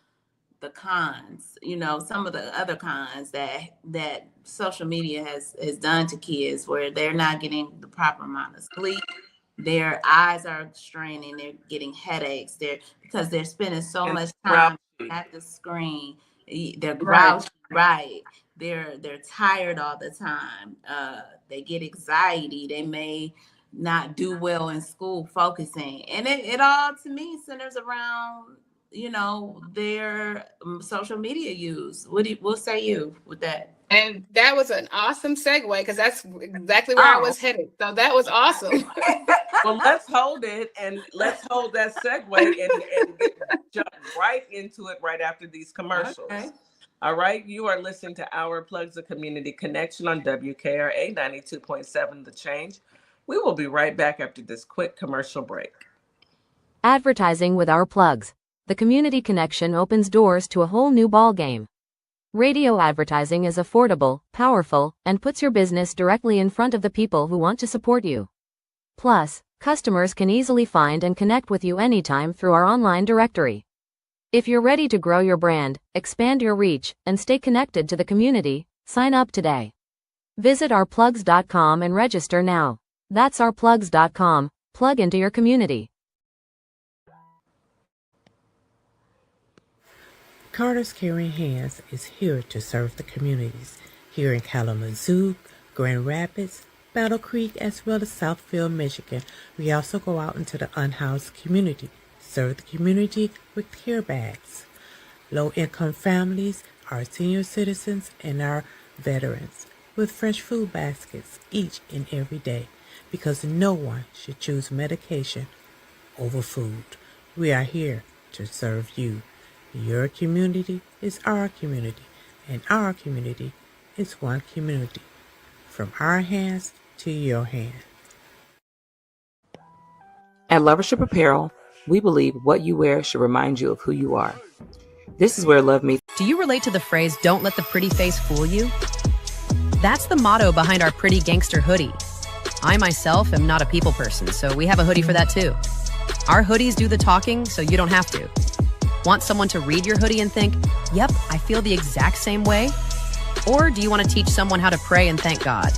S2: cons, you know, some of the other cons that social media has done to kids, where they're not getting the proper amount of sleep. Their eyes are straining, they're getting headaches, because they're spending so much time at the screen. They're grouchy, right? They're tired all the time. They get anxiety. They may not do well in school focusing, and it all to me centers around, you know, their social media use. What say you with that?
S5: And that was an awesome segue, because that's exactly where I was headed. So that was awesome.
S1: Well, let's hold it and let's hold that segue and jump right into it right after these commercials. Okay. All right. You are listening to Our Plugs, a Community Connection on WKRA 92.7 The Change. We will be right back after this quick commercial break.
S3: Advertising with Our Plugs. The community connection opens doors to a whole new ballgame. Radio advertising is affordable, powerful, and puts your business directly in front of the people who want to support you. Plus, customers can easily find and connect with you anytime through our online directory. If you're ready to grow your brand, expand your reach, and stay connected to the community, sign up today. Visit ourplugs.com and register now. That's ourplugs.com. Plug into your community.
S8: Carter's Caring Hands is here to serve the communities here in Kalamazoo, Grand Rapids, Battle Creek, as well as Southfield, Michigan. We also go out into the unhoused community, serve the community with care bags. Low-income families, our senior citizens, and our veterans with fresh food baskets each and every day. because no one should choose medication over food. We are here to serve you. Your community is our community, and our community is one community. From our hands to your hands.
S7: At Lovership Apparel, we believe what you wear should remind you of who you are. This is where love meets.
S9: Do you relate to the phrase, "Don't let the pretty face fool you"? That's the motto behind our Pretty Gangster hoodie. I myself am not a people person, so we have a hoodie for that too. Our hoodies do the talking, so you don't have to. Want someone to read your hoodie and think, "Yep, I feel the exact same way"? Or do you want to teach someone how to pray and thank God?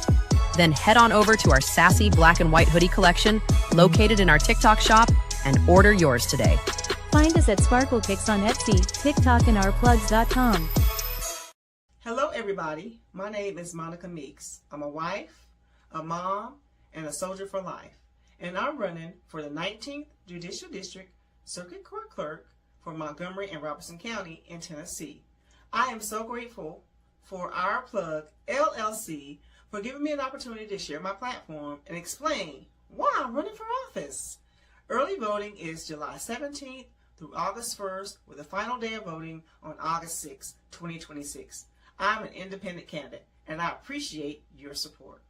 S9: Then head on over to our sassy black and white hoodie collection, located in our TikTok shop, and order yours today.
S10: Find us at Sparkle Kicks on Etsy, TikTok, and ourplugs.com.
S11: Hello everybody, my name is Monica Meeks. I'm a wife, a mom, and a soldier for life. And I'm running for the 19th Judicial District Circuit Court Clerk for Montgomery and Robertson County in Tennessee. I am so grateful for Our Plug LLC for giving me an opportunity to share my platform and explain why I'm running for office. Early voting is July 17th through August 1st, with the final day of voting on August 6, 2026. I'm an independent candidate, and I appreciate your support.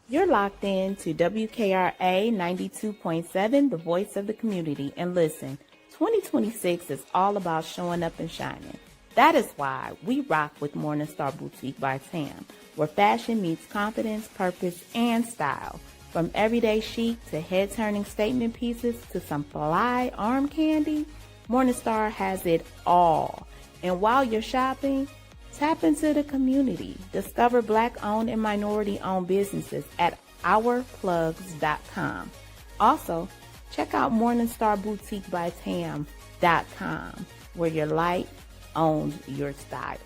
S2: You're locked in to WKRA 92.7, the voice of the community. And listen, 2026 is all about showing up and shining. That is why we rock with Morningstar Boutique by Tam, where fashion meets confidence, purpose, and style. From everyday chic to head-turning statement pieces to some fly arm candy, Morningstar has it all. And while you're shopping, tap into the community. Discover Black-owned and minority-owned businesses at ourplugsllc.com. Also, check out morningstarboutiquebytam.com, where your light owns your style.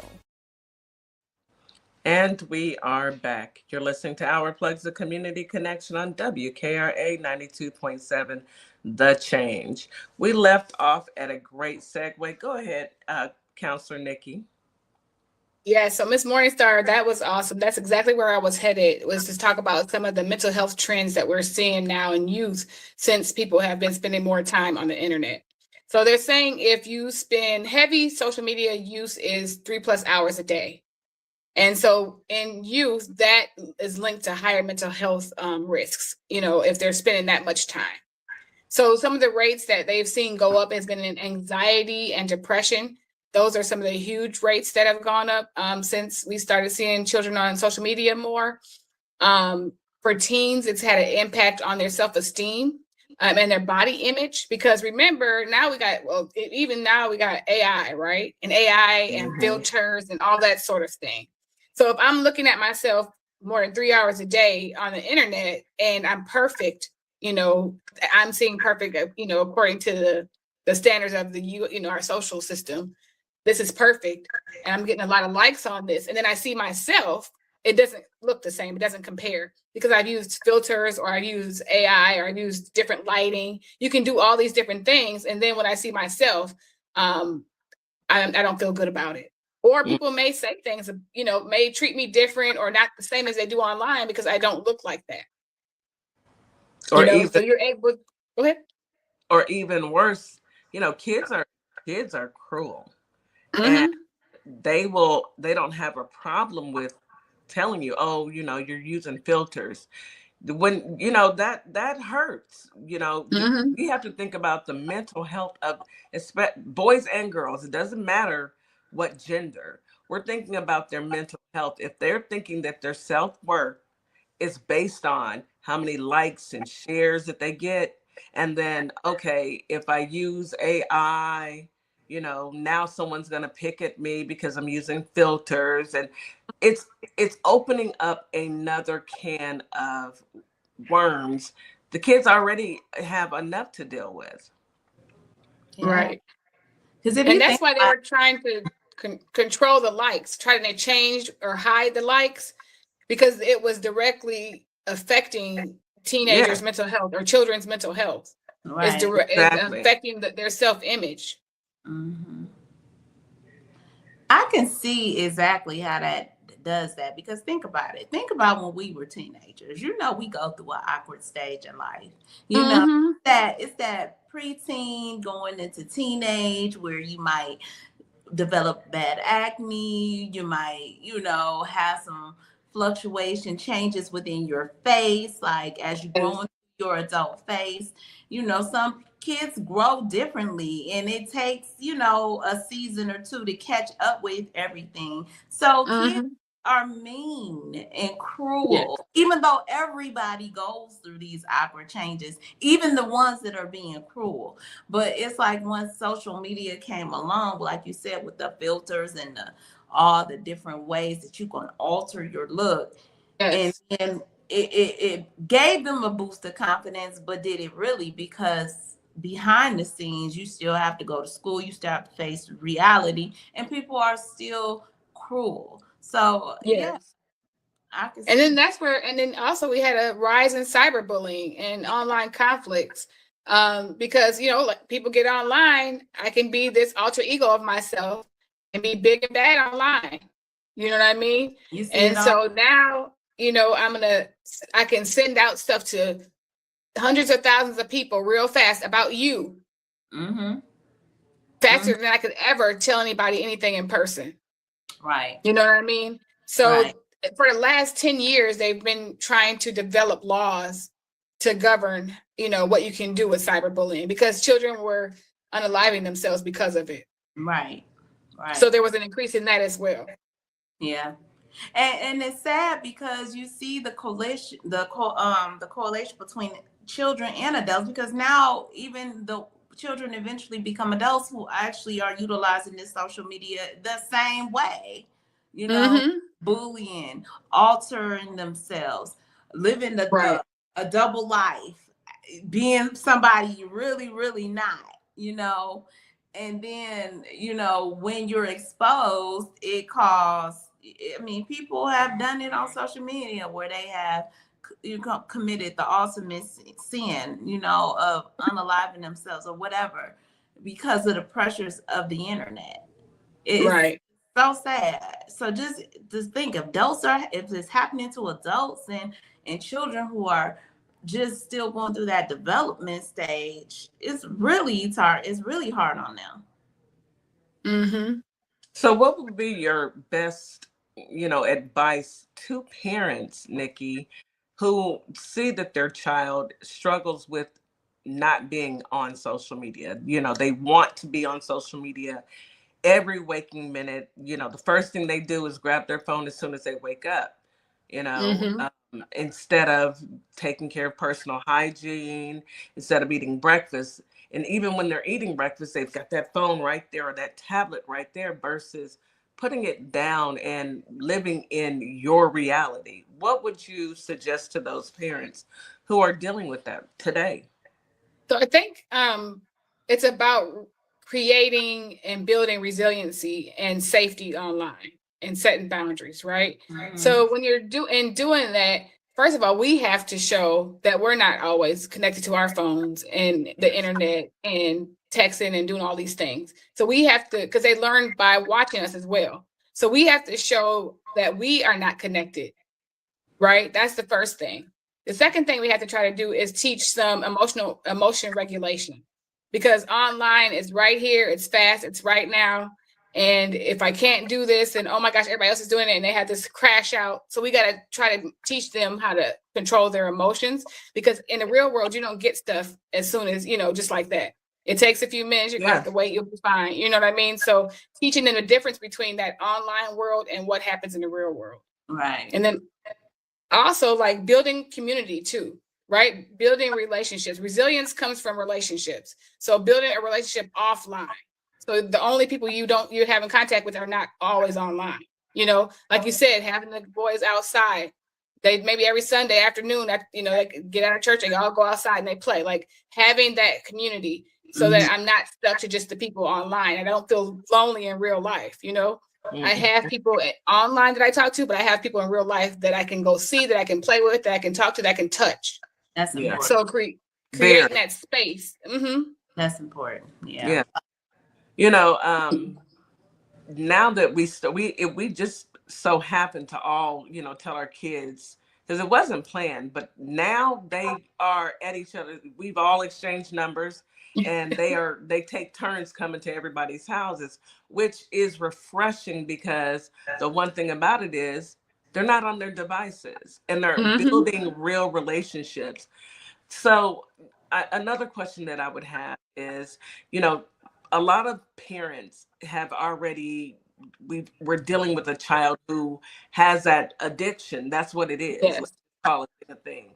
S1: And we are back. You're listening to Our Plugs, the Community Connection on WKRA 92.7, The Change. We left off at a great segue. Go ahead, Counselor Nikki.
S5: Yeah, so Miss Morningstar, that was awesome. That's exactly where I was headed, was to talk about some of the mental health trends that we're seeing now in youth since people have been spending more time on the internet. So they're saying if you spend heavy social media use is 3+ hours a day. And so in youth, that is linked to higher mental health risks, if they're spending that much time. So some of the rates that they've seen go up has been in anxiety and depression. Those are some of the huge rates that have gone up since we started seeing children on social media more. For teens, it's had an impact on their self-esteem and their body image, because remember, now we got AI, right? And AI and filters and all that sort of thing. So if I'm looking at myself more than 3 hours a day on the internet and I'm perfect, I'm seeing perfect, according to the standards of our social system, this is perfect. And I'm getting a lot of likes on this. And then I see myself, it doesn't look the same. It doesn't compare, because I've used filters, or I've used AI, or I've used different lighting. You can do all these different things. And then when I see myself, I don't feel good about it. Or people may say things, may treat me different or not the same as they do online because I don't look like that.
S1: Or
S5: so you're able. Go ahead.
S1: Or even worse, kids are cruel.
S5: Mm-hmm.
S1: And they don't have a problem with telling you, you're using filters. When that hurts.
S5: Mm-hmm.
S1: We have to think about the mental health of boys and girls. It doesn't matter what gender. We're thinking about their mental health. If they're thinking that their self-worth is based on how many likes and shares that they get, and then, okay, if I use AI, now someone's going to pick at me because I'm using filters, and it's opening up another can of worms. The kids already have enough to deal with.
S5: Yeah. Right.
S2: And
S5: that's why they were trying to control the likes, trying to change or hide the likes, because it was directly affecting teenagers' mental health or children's mental health.
S2: Right.
S5: It's affecting their self-image.
S2: Mm-hmm. I can see exactly how does that, because think about it. Think about when we were teenagers. You know, we go through an awkward stage in life. You know, that it's that preteen going into teenage where you might develop bad acne. You might, have some fluctuation changes within your face, like as you grow into your adult face. Some kids grow differently, and it takes, a season or two to catch up with everything. So kids are mean and cruel, even though everybody goes through these awkward changes, even the ones that are being cruel. But it's like once social media came along, like you said, with the filters and all the different ways that you can alter your look, and it gave them a boost of confidence. But did it really? Because behind the scenes, you still have to go to school, you still have to face reality, and people are still cruel. So I can see.
S5: And then and then also we had a rise in cyberbullying and online conflicts. Because like people get online, I can be this alter ego of myself and be big and bad online. You know what I mean? And so now, I can send out stuff to hundreds of thousands of people real fast about you. Faster than I could ever tell anybody anything in person.
S2: Right.
S5: You know what I mean? So for the last 10 years, they've been trying to develop laws to govern, what you can do with cyberbullying, because children were unaliving themselves because of it.
S2: Right.
S5: So there was an increase in that as well.
S2: Yeah. And it's sad because you see the coalition between children and adults, because now even the children eventually become adults who actually are utilizing this social media the same way, bullying, altering themselves, living a double life, being somebody you really, really not, and then, when you're exposed, it causes, people have done it on social media where they have committed the ultimate sin, of unaliving themselves or whatever, because of the pressures of the internet. It's so sad. So just think, if it's happening to adults and children who are just still going through that development stage, it's really hard on them.
S1: So what would be your best, advice to parents, Nikki, who see that their child struggles with not being on social media? They want to be on social media every waking minute. The first thing they do is grab their phone as soon as they wake up, instead of taking care of personal hygiene, instead of eating breakfast. And even when they're eating breakfast, they've got that phone right there or that tablet right there, versus putting it down and living in your reality. What would you suggest to those parents who are dealing with that today?
S5: So I think it's about creating and building resiliency and safety online and setting boundaries, right? So when you're doing that, first of all, we have to show that we're not always connected to our phones and the internet and texting and doing all these things. So we have to, because they learn by watching us as well. So we have to show that we are not connected, right? That's the first thing. The second thing we have to try to do is teach some emotion regulation, because online is right here. It's fast. It's right now. And if I can't do this, and oh my gosh, everybody else is doing it, and they have this crash out. So we got to try to teach them how to control their emotions, because in the real world, you don't get stuff as soon as, just like that. It takes a few minutes. You're going to have to wait. You'll be fine. You know what I mean? So teaching them the difference between that online world and what happens in the real world.
S2: Right.
S5: And then also like building community too, right? Building relationships. Resilience comes from relationships. So building a relationship offline. So the only people you're having contact with are not always online. Like you said, having the boys outside. They maybe every Sunday afternoon, they get out of church, they all go outside and they play. Like having that community, so that I'm not stuck to just the people online. I don't feel lonely in real life. I have people online that I talk to, but I have people in real life that I can go see, that I can play with, that I can talk to, that I can touch.
S2: That's important.
S5: So creating that space.
S2: That's important. Yeah.
S1: Now that we just so happened to all, tell our kids, because it wasn't planned, but now they are at each other. We've all exchanged numbers, and they take turns coming to everybody's houses, which is refreshing, because the one thing about it is they're not on their devices, and they're building real relationships. So another question that I would have is, a lot of parents have already, we're dealing with a child who has that addiction. That's what it is.
S5: Yes.
S1: Let's call it a thing.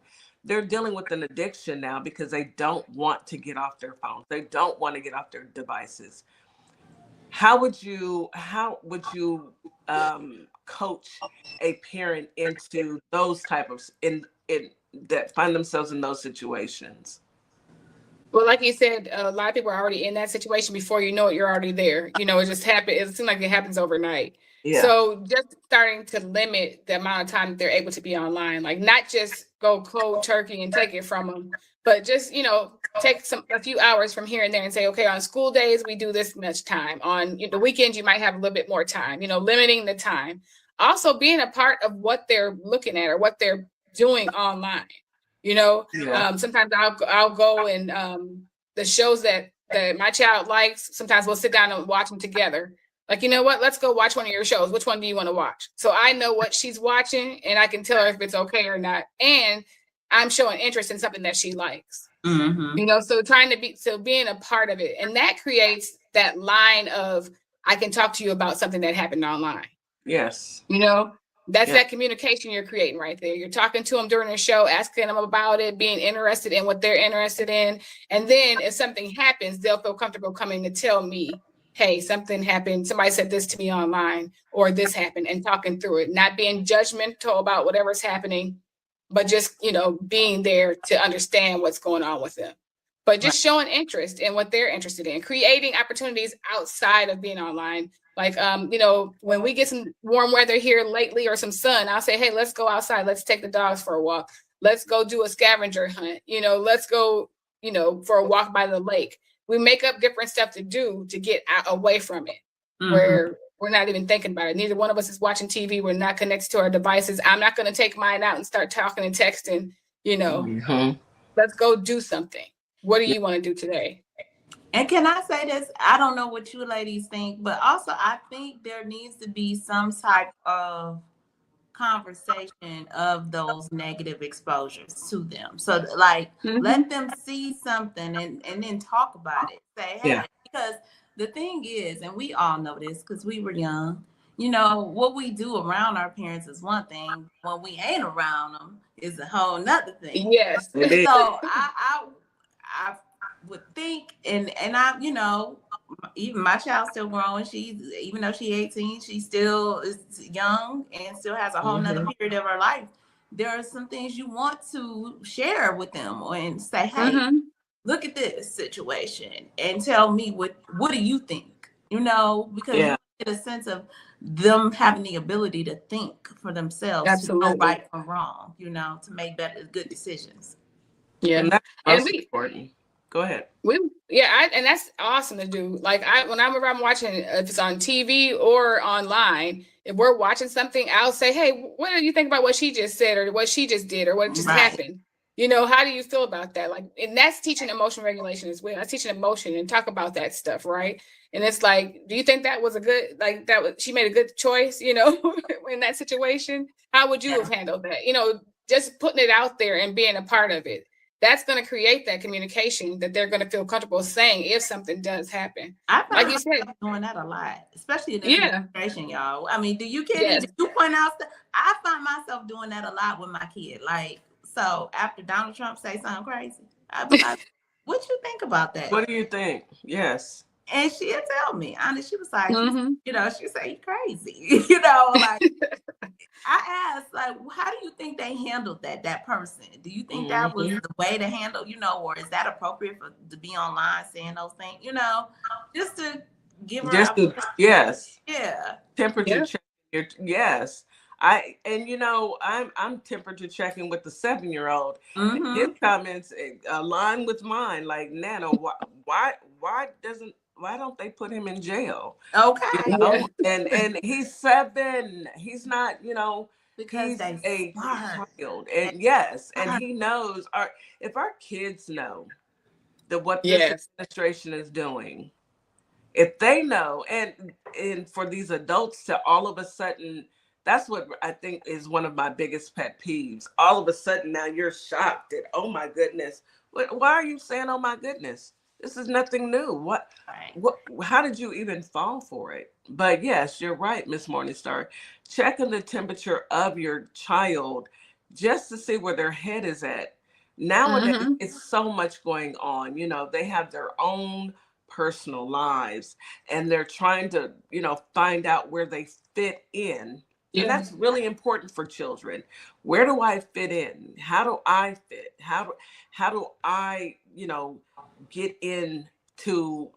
S1: They're dealing with an addiction now because they don't want to get off their phones. They don't want to get off their devices. How would you coach a parent into those type of in that find themselves in those situations?
S5: Well, like you said, a lot of people are already in that situation. Before you know it, you're already there. It just happened. It seems like it happens overnight.
S1: Yeah.
S5: So just starting to limit the amount of time that they're able to be online, like not just go cold turkey and take it from them, but just, take a few hours from here and there and say, okay, on school days, we do this much time. On the weekends, you might have a little bit more time, limiting the time. Also being a part of what they're looking at or what they're doing online. Sometimes I'll go and the shows that my child likes, sometimes we'll sit down and watch them together. Like, you know what, let's go watch one of your shows. Which one do you want to watch? So I know what she's watching, and I can tell her if it's okay or not. And I'm showing interest in something that she likes. So being a part of it. And that creates that line of, I can talk to you about something that happened online.
S1: Yes.
S5: That's that communication you're creating right there. You're talking to them during the show, asking them about it, being interested in what they're interested in. And then if something happens, they'll feel comfortable coming to tell me, hey, something happened. Somebody said this to me online, or this happened, and talking through it, not being judgmental about whatever's happening, but just, being there to understand what's going on with them. But just showing interest in what they're interested in, creating opportunities outside of being online. Like, when we get some warm weather here lately or some sun, I'll say, hey, let's go outside. Let's take the dogs for a walk. Let's go do a scavenger hunt. Let's go, for a walk by the lake. We make up different stuff to do to get away from it, where we're not even thinking about it. Neither one of us is watching TV. We're not connected to our devices. I'm not going to take mine out and start talking and texting, Let's go do something. What do you want to do today?
S2: And can I say this? I don't know what you ladies think, but also I think there needs to be some type of conversation of those negative exposures to them. So let them see something and then talk about it. Say, hey, because the thing is, and we all know this because we were young, what we do around our parents is one thing. When we ain't around them is a whole nother thing.
S5: Yes.
S2: So I would think, and I, even my child's still growing. Even though she's 18, she still is young and still has a whole nother period of her life. There are some things you want to share with them and say, hey, look at this situation and tell me what do you think? Because you get a sense of them having the ability to think for themselves.
S5: Absolutely.
S2: To know right from wrong, to make good decisions.
S5: Yeah.
S1: And that's most important. Go ahead.
S5: And that's awesome to do. Like whenever I'm watching, if it's on TV or online, if we're watching something, I'll say, hey, what do you think about what she just said or what she just did or what just happened? How do you feel about that? Like, and that's teaching emotion regulation as well. That's teaching emotion and talk about that stuff, right? And it's like, do you think that was she made a good choice, in that situation? How would you have handled that? Just putting it out there and being a part of it. That's going to create that communication that they're going to feel comfortable saying if something does happen.
S2: Like you said, doing that a lot, especially in this administration, y'all. I mean, do you point out stuff? I find myself doing that a lot with my kid. Like, so after Donald Trump say something crazy, I'd be like, what you think about that?
S1: What do you think? Yes.
S2: And she'll tell me. Honestly, she was like, she'll say, you crazy. I asked, like, how do you think they handled that person? Do you think that was the way to handle, or is that appropriate to be online saying those things, just to give her
S1: yes.
S2: Yeah.
S1: Temperature check. Yes. I'm temperature checking with the 7-year-old. His comments align with mine. Like, Nana, why doesn't don't they put him in jail?
S2: Okay.
S1: You know, and he's 7. He's not, you know,
S2: Because
S1: he's
S2: they
S1: a
S2: smart.
S1: child. And yes, and he knows if our kids know that what this
S5: Yes.
S1: administration is doing, if they know, and for these adults to all of a sudden, that's what I think is one of my biggest pet peeves. All of a sudden now you're shocked at, oh my goodness, why are you saying oh my goodness? This is nothing new. What how did you even fall for it? But yes, you're right, Miss Morningstar. Checking the temperature of your child just to see where their head is at. Nowadays it's so much going on. You know, they have their own personal lives, and they're trying to, you know, find out where they fit in. And that's really important for children. Where do I fit in? How do I fit? How do I, you know, get into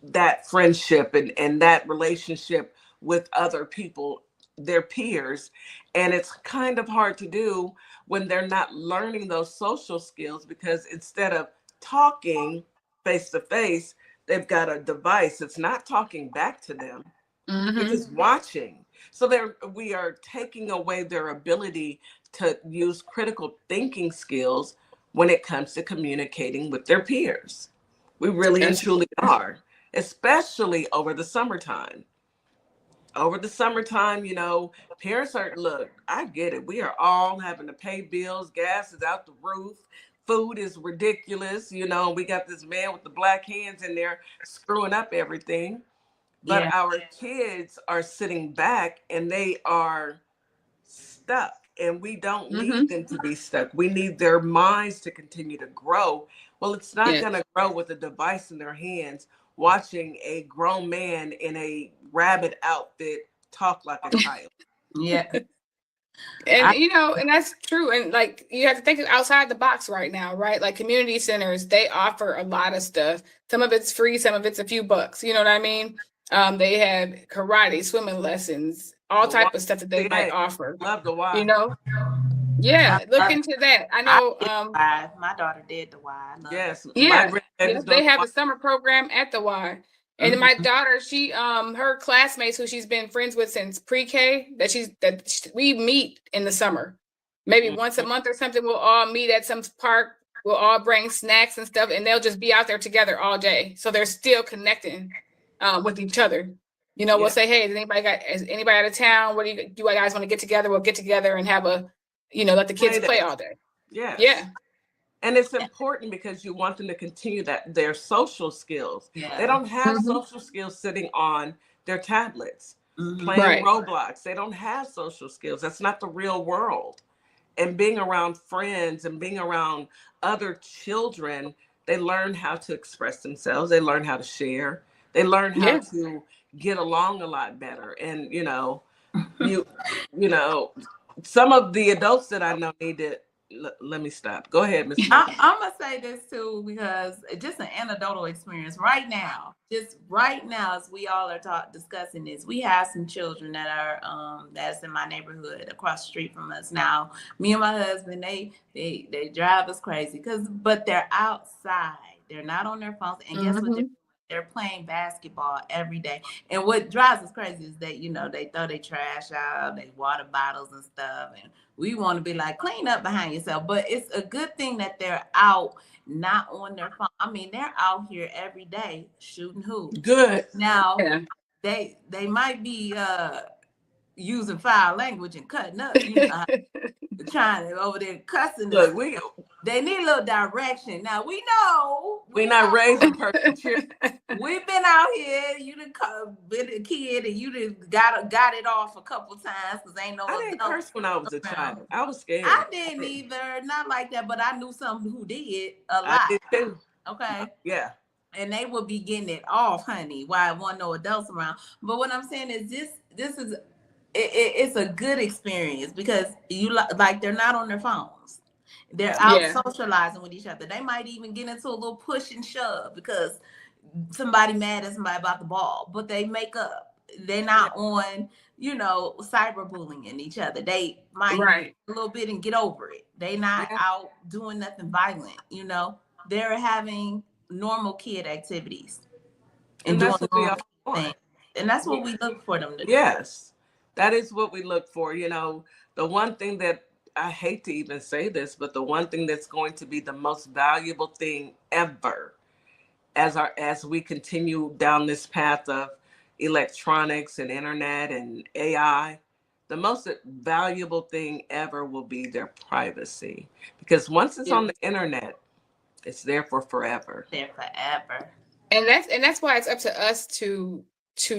S1: that friendship and that relationship with other people, their peers? And it's kind of hard to do when they're not learning those social skills, because instead of talking face to face, they've got a device. It's not talking back to them. They're just watching. So we are taking away their ability to use critical thinking skills when it comes to communicating with their peers. We really and truly are, especially over the summertime. Over the summertime, you know, parents are, look, I get it. We are all having to pay bills. Gas is out the roof. Food is ridiculous. You know, we got this man with the black hands in there screwing up everything. But our kids are sitting back and they are stuck. And we don't need them to be stuck. We need their minds to continue to grow. Well, it's not going to grow with a device in their hands, watching a grown man in a rabbit outfit talk like a child.
S5: And you know, and that's true. And like, you have to think outside the box right now, right? Like community centers, they offer a lot of stuff. Some of it's free, some of it's a few bucks. You know what I mean? They have karate, swimming lessons, all type of stuff that they might offer.
S1: Love the Y.
S5: You know? Yeah, look into that. I know.
S2: My daughter did the Y.
S1: Yes.
S5: They have a summer program at the Y. And my daughter, she her classmates who she's been friends with since pre-K, we meet in the summer. Maybe once a month or something, we'll all meet at some park. We'll all bring snacks and stuff, and they'll just be out there together all day. So they're still connecting with each other. You know, we'll say, hey, is anybody out of town? What do you guys want to get together? We'll get together and have let the kids play all day. Yeah.
S1: And it's important because you want them to continue their social skills. They don't have social skills sitting on their tablets, playing Roblox. They don't have social skills. That's not the real world. And being around friends and being around other children, they learn how to express themselves. They learn how to share. They learn how to get along a lot better. And, you know, some of the adults that I know need to, let me stop. Go ahead, Ms.
S2: I'm going to say this too, because just an anecdotal experience right now, as we all are discussing this, we have some children that are, that's in my neighborhood across the street from us. Now, me and my husband, they drive us crazy but they're outside. They're not on their phones. And guess what? They're playing basketball every day. And what drives us crazy is that, you know, they throw their trash out, they water bottles and stuff. And we want to be like, clean up behind yourself. But it's a good thing that they're out, not on their phone. I mean, they're out here every day shooting hoops.
S1: Good.
S2: Now, they might be using foul language and cutting up, you know, trying to over there cussing.
S1: Look,
S2: they need a little direction. Now we know
S1: we're not raising perfect children.
S2: We've been out here. You done been a kid and you done got it off a couple times because ain't no.
S1: I didn't curse when I was a child. I was scared.
S2: I didn't either, not like that. But I knew some who did a lot.
S1: I did too.
S2: Okay.
S1: Yeah.
S2: And they would be getting it off, honey. Why wasn't no adults around? But what I'm saying is this is. It's a good experience because they're not on their phones. They're out socializing with each other. They might even get into a little push and shove because somebody mad at somebody about the ball, but they make up. They're not on, you know, cyberbullying each other. They might a little bit and get over it. They not out doing nothing violent, you know. They're having normal kid activities. and
S1: that's
S2: doing
S1: what we all
S2: normal
S1: want.
S2: things. And that's what we look for them to do.
S1: Yes, that is what we look for. The one thing that I hate to even say this, but the one thing that's going to be the most valuable thing ever as we continue down this path of electronics and internet and AI, the most valuable thing ever will be their privacy. Because once it's on the internet, it's there for forever.
S2: There forever.
S5: And that's why it's up to us to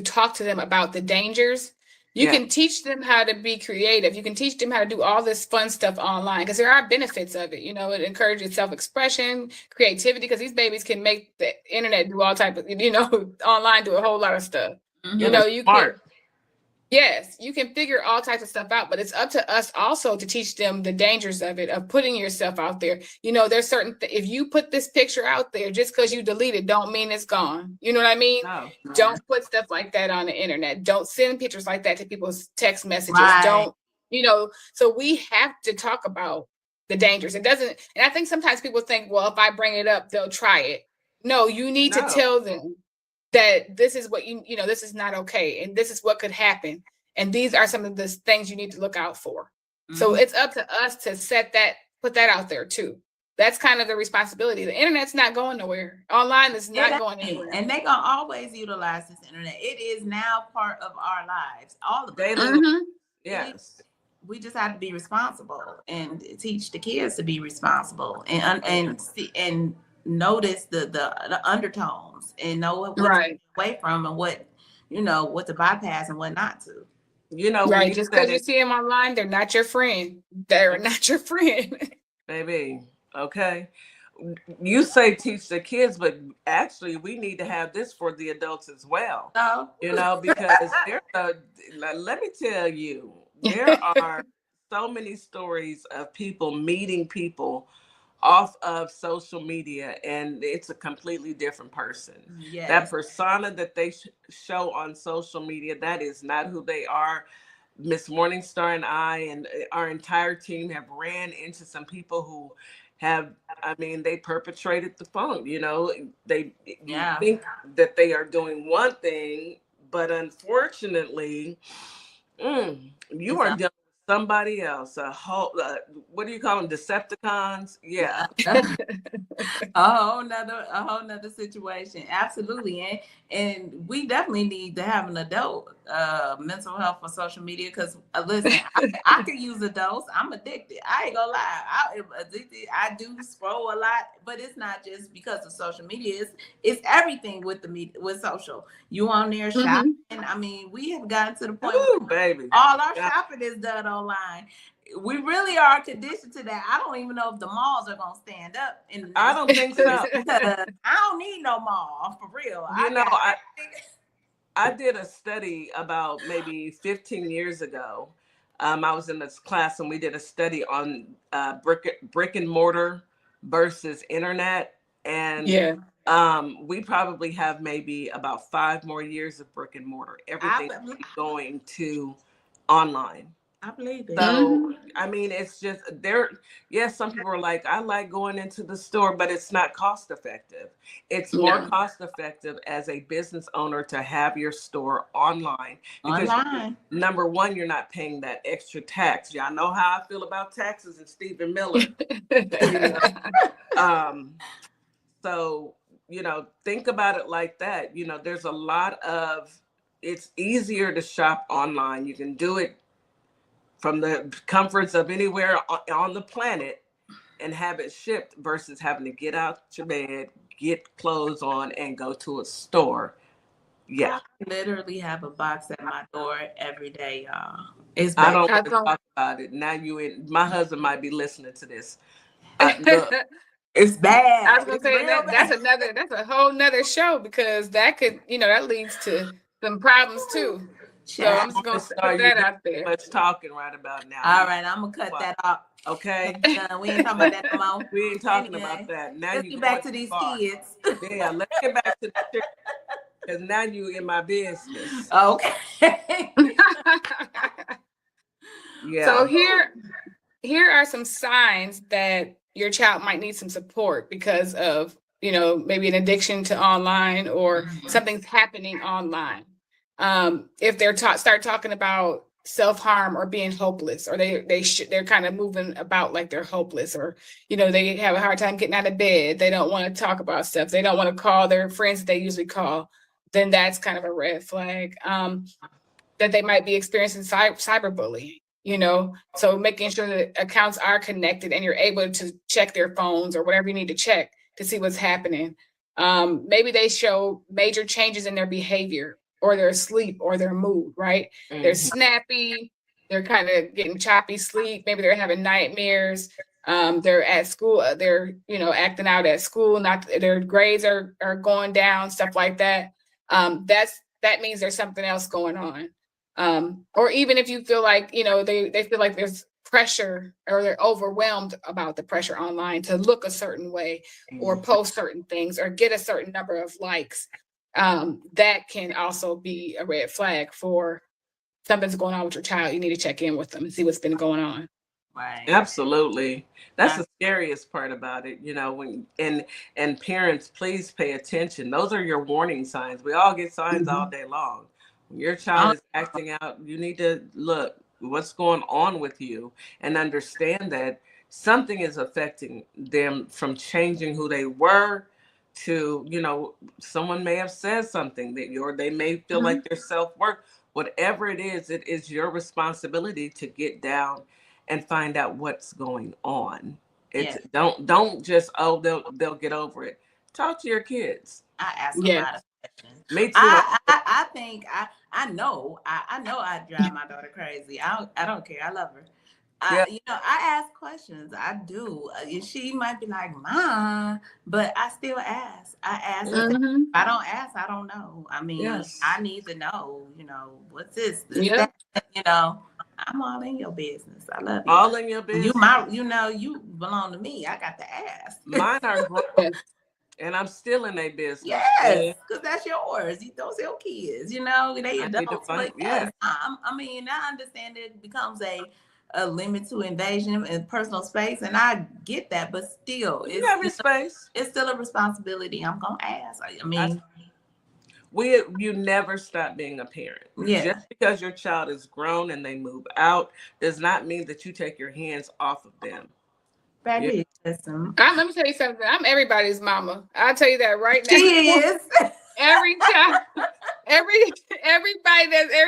S5: talk to them about the dangers. You can teach them how to be creative. You can teach them how to do all this fun stuff online, because there are benefits of it. It encourages self-expression, creativity, because these babies can make the internet do all type of, online do a whole lot of stuff.
S1: Mm-hmm.
S5: You
S1: smart.
S5: can. Yes, you can figure all types of stuff out, but it's up to us also to teach them the dangers of it, of putting yourself out there. There's certain, if you put this picture out there, just because you delete it, don't mean it's gone. You know what I mean?
S1: No.
S5: Don't put stuff like that on the internet. Don't send pictures like that to people's text messages.
S2: Right.
S5: Don't, so we have to talk about the dangers. It doesn't, and I think sometimes people think, well, if I bring it up, they'll try it. No, you need to tell them that this is what this is not okay, and this is what could happen, and these are some of the things you need to look out for. Mm-hmm. So it's up to us to put that out there too. That's kind of the responsibility. The internet's not going nowhere. Online is not going anywhere, and
S2: they're gonna always utilize this internet. It is now part of our lives, all of it.
S1: Mm-hmm. Yes,
S2: we just have to be responsible and teach the kids to be responsible and notice the undertones and know what to get away from and what to bypass and what not to.
S5: Right. Just because you see them online, they're not your friend. They're not your friend.
S1: Baby, okay. You say teach the kids, but actually we need to have this for the adults as well.
S2: Oh.
S1: Because let me tell you, there are so many stories of people meeting people off of social media, and it's a completely different person. Yes. That persona that they show on social media, that is not who they are. Miss Morningstar and I and our entire team have ran into some people who they perpetrated the funk. They think that they are doing one thing, but unfortunately, you are dealing with somebody else. A whole, what do you call them? Decepticons? Yeah.
S2: a whole nother situation. Absolutely. And we definitely need to have an adult mental health for social media, because listen, I could use a dose. I'm addicted. I ain't gonna lie. I'm addicted. I do scroll a lot, but it's not just because of social media. It's everything with with social. You on there shopping. We have gotten to the point where all our shopping is done online. We really are conditioned to that. I don't even know if the malls are gonna stand up.
S1: I don't think so.
S2: Because I don't need no mall, for real.
S1: I did a study about maybe 15 years ago. I was in this class and we did a study on brick and mortar versus internet. And we probably have maybe about 5 more years of brick and mortar. Everything going to online.
S2: I believe it.
S1: So, it's just there. Yes, some people are like, I like going into the store, but it's not cost effective. It's more cost effective as a business owner to have your store online. Because number one, you're not paying that extra tax. Y'all know how I feel about taxes and Stephen Miller. So, think about it like that. There's a lot of, it's easier to shop online. You can do it from the comforts of anywhere on the planet and have it shipped versus having to get out your bed, get clothes on, and go to a store. Yeah.
S2: I literally have a box at my door every day, y'all.
S1: I don't want to talk about it. Now my husband might be listening to this. Look,
S2: it's bad.
S5: I was gonna say that's a whole nother show, because that could, that leads to some problems too. So I'm just gonna put that out there.
S1: Much talking right about now.
S2: All right, I'm gonna cut that off.
S1: Okay.
S2: We ain't talking about that no more.
S1: We ain't talking about that. Now
S2: let's get back to these kids.
S1: Yeah, let's get back to the because now you in my business.
S2: Okay.
S5: Yeah. So here are some signs that your child might need some support because of maybe an addiction to online, or something's happening online. If they're start talking about self-harm or being hopeless, or they're kind of moving about like they're hopeless, or they have a hard time getting out of bed, they don't want to talk about stuff, they don't want to call their friends that they usually call, then that's kind of a red flag. That they might be experiencing cyberbullying, so making sure that accounts are connected and you're able to check their phones or whatever you need to check to see what's happening. Maybe they show major changes in their behavior or their sleep or their mood, right? Mm-hmm. They're snappy, they're kind of getting choppy sleep, maybe they're having nightmares. They're at school, they're acting out at school, not their grades are going down, stuff like that. That means there's something else going on. Or even if you feel like, they feel like there's pressure, or they're overwhelmed about the pressure online to look a certain way or post certain things or get a certain number of likes, that can also be a red flag for something's going on with your child. You need to check in with them and see what's been going on.
S1: Right. Absolutely. That's the scariest part about it, and parents, please pay attention. Those are your warning signs. We all get signs all day long. When your child is acting out, you need to look what's going on with you and understand that something is affecting them, from changing who they were to, someone may have said something or they may feel like their self-worth. Whatever it is your responsibility to get down and find out what's going on. It's don't just they'll get over it. Talk to your kids.
S2: I ask a lot of questions.
S1: Me too.
S2: I think I know I drive my daughter crazy. I don't care. I love her. I ask questions. I do. She might be like, "Mom," but I still ask. I ask. If I don't ask, I don't know. I mean, I need to know. What's this? That, I'm all in your business. I love you.
S1: All in your business.
S2: You belong to me. I got to ask.
S1: Mine are grown, and I'm still in their business.
S2: Yes, because that's yours. Those are your kids. They adults. But yes, I understand it becomes a limit to invasion in personal space, and I get that. But still, it's still a responsibility. I'm gonna ask.
S1: You never stop being a parent. Just because your child is grown and they move out does not mean that you take your hands off of them.
S2: Baby,
S5: let me tell you something. I'm everybody's mama. I'll tell you that right now.
S2: She is.
S5: Every child, every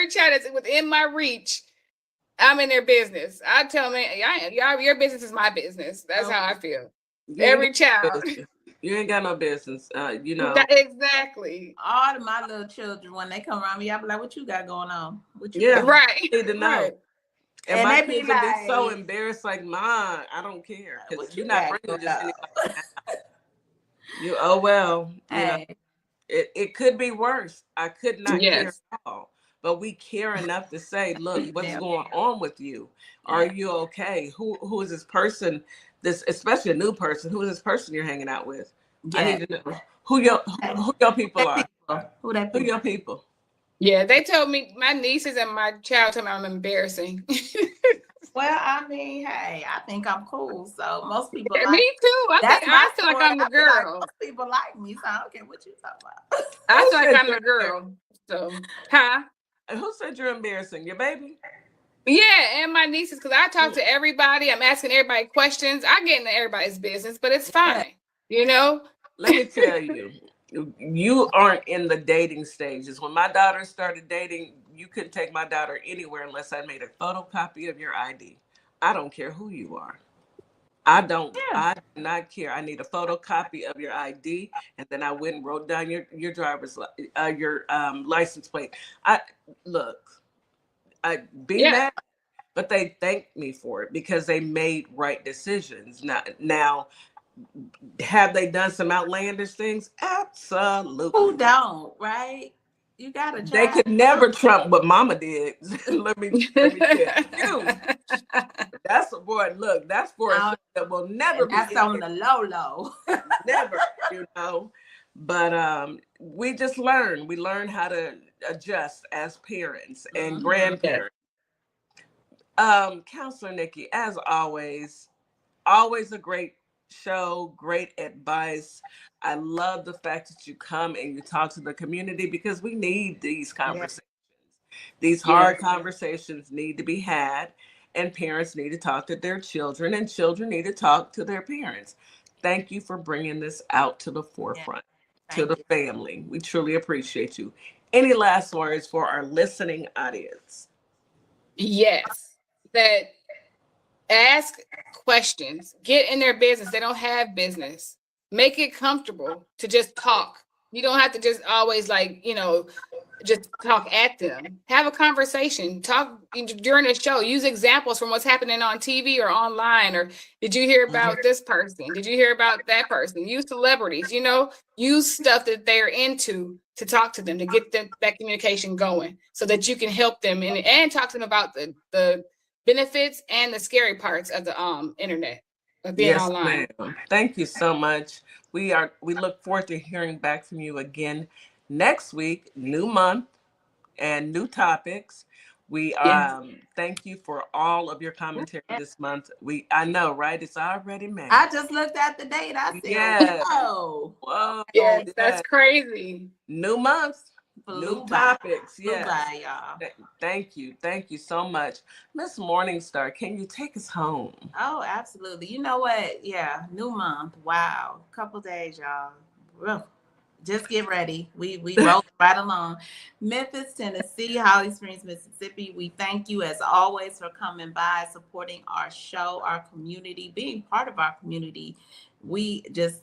S5: child that's within my reach, I'm in their business. I tell them, your business is my business. That's how I feel. Every child.
S1: You ain't got no business,
S5: Exactly.
S2: All of my little children, when they come around me, I be like, "What you got going on?"
S5: Right.
S1: Need to know.
S2: Right.
S1: And my kids would be so embarrassed, like, "Mom, I don't care, because you're not bringing just anybody." Well, it could be worse. I could not care at all. But we care enough to say, "Look, what's going on with you? Are you okay? Who is this person? This, especially a new person. Who is this person you're hanging out with? I need to know who your people are. Who your people?"
S5: Yeah, they told me, my nieces and my child told me I'm embarrassing.
S2: Well, hey, I think I'm cool. So most people
S5: me too. I feel like I'm the girl.
S2: Most people like me, so I don't care what you talk about.
S5: I feel like I'm the girl. So,
S1: Who said you're embarrassing? Your baby?
S5: Yeah, and my nieces, because I talk to everybody. I'm asking everybody questions. I get into everybody's business, but it's fine.
S1: Let me tell you, you aren't in the dating stages. When my daughter started dating, you couldn't take my daughter anywhere unless I made a photocopy of your ID. I don't care who you are. I do not care. I need a photocopy of your ID, and then I went and wrote down your driver's license plate. I'd be mad, but they thanked me for it because they made right decisions. Now, have they done some outlandish things? Absolutely.
S2: Who don't, right? You gotta try.
S1: They could never trump what Mama did. let me tell you. That's that's for a show that will never be.
S2: That's on the low.
S1: Never, But we just learn. We learn how to adjust as parents and grandparents. Counselor Nikki, as always a great show, great advice. I love the fact that you come and you talk to the community because we need these conversations. These hard conversations need to be had, and parents need to talk to their children, and children need to talk to their parents. Thank you for bringing this out to the forefront, to the family. We truly appreciate you. Any last words for our listening audience?
S5: Yes, that ask questions, get in their business. They don't have business. Make it comfortable to just talk. You don't have to just always just talk at them. Have a conversation. Talk during the show. Use examples from what's happening on TV or online. Or did you hear about this person? Did you hear about that person? Use celebrities. Use stuff that they're into to talk to them, to get that communication going, so that you can help them and talk to them about the benefits and the scary parts of the internet, of being online.
S1: Ma'am. Thank you so much. We look forward to hearing back from you again next week. New month and new topics. We thank you for all of your commentary this month. I know, right? It's already May.
S2: I just looked at the date. I said, whoa.
S5: Yes, that's crazy.
S1: New month. New topics.
S2: Yes. Bye, y'all.
S1: Thank you. Thank you so much. Miss Morningstar, can you take us home?
S2: Oh, absolutely. You know what? Yeah, new month. Wow. Couple days, y'all. Just get ready. We roll right along. Memphis, Tennessee, Holly Springs, Mississippi. We thank you as always for coming by, supporting our show, our community, being part of our community. We just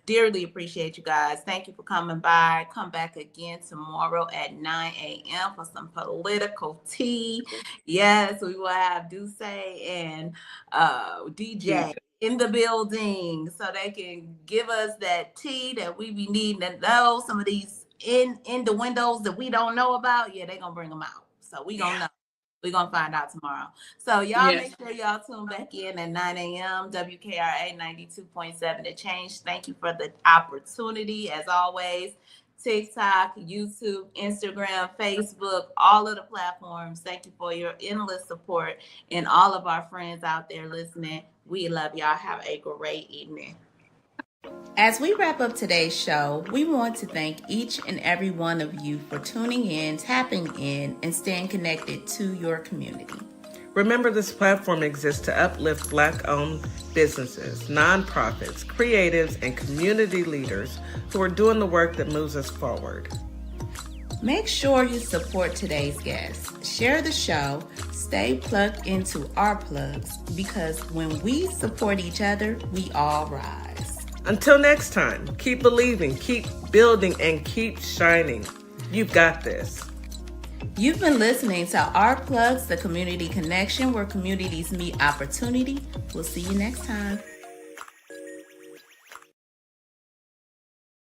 S2: dearly appreciate you guys. Thank you for coming by. Come back again tomorrow at 9 a.m. for some political tea. Yes, we will have Duce and DJ in the building, so they can give us that tea that we be needing to know. Some of these in the windows that we don't know about, they're gonna bring them out. So we gonna know. We're gonna find out tomorrow. So y'all make sure y'all tune back in at 9 a.m. WKRA 92.7 The Change. Thank you for the opportunity. As always, TikTok, YouTube, Instagram, Facebook, all of the platforms. Thank you for your endless support, and all of our friends out there listening. We love y'all. Have a great evening. As we wrap up today's show, we want to thank each and every one of you for tuning in, tapping in, and staying connected to your community.
S1: Remember, this platform exists to uplift Black-owned businesses, nonprofits, creatives, and community leaders who are doing the work that moves us forward.
S2: Make sure you support today's guests. Share the show. Stay plugged into our plugs, because when we support each other, we all rise.
S1: Until next time, keep believing, keep building, and keep shining. You've got this.
S2: You've been listening to Our Plugs, the community connection where communities meet opportunity. We'll see you next time.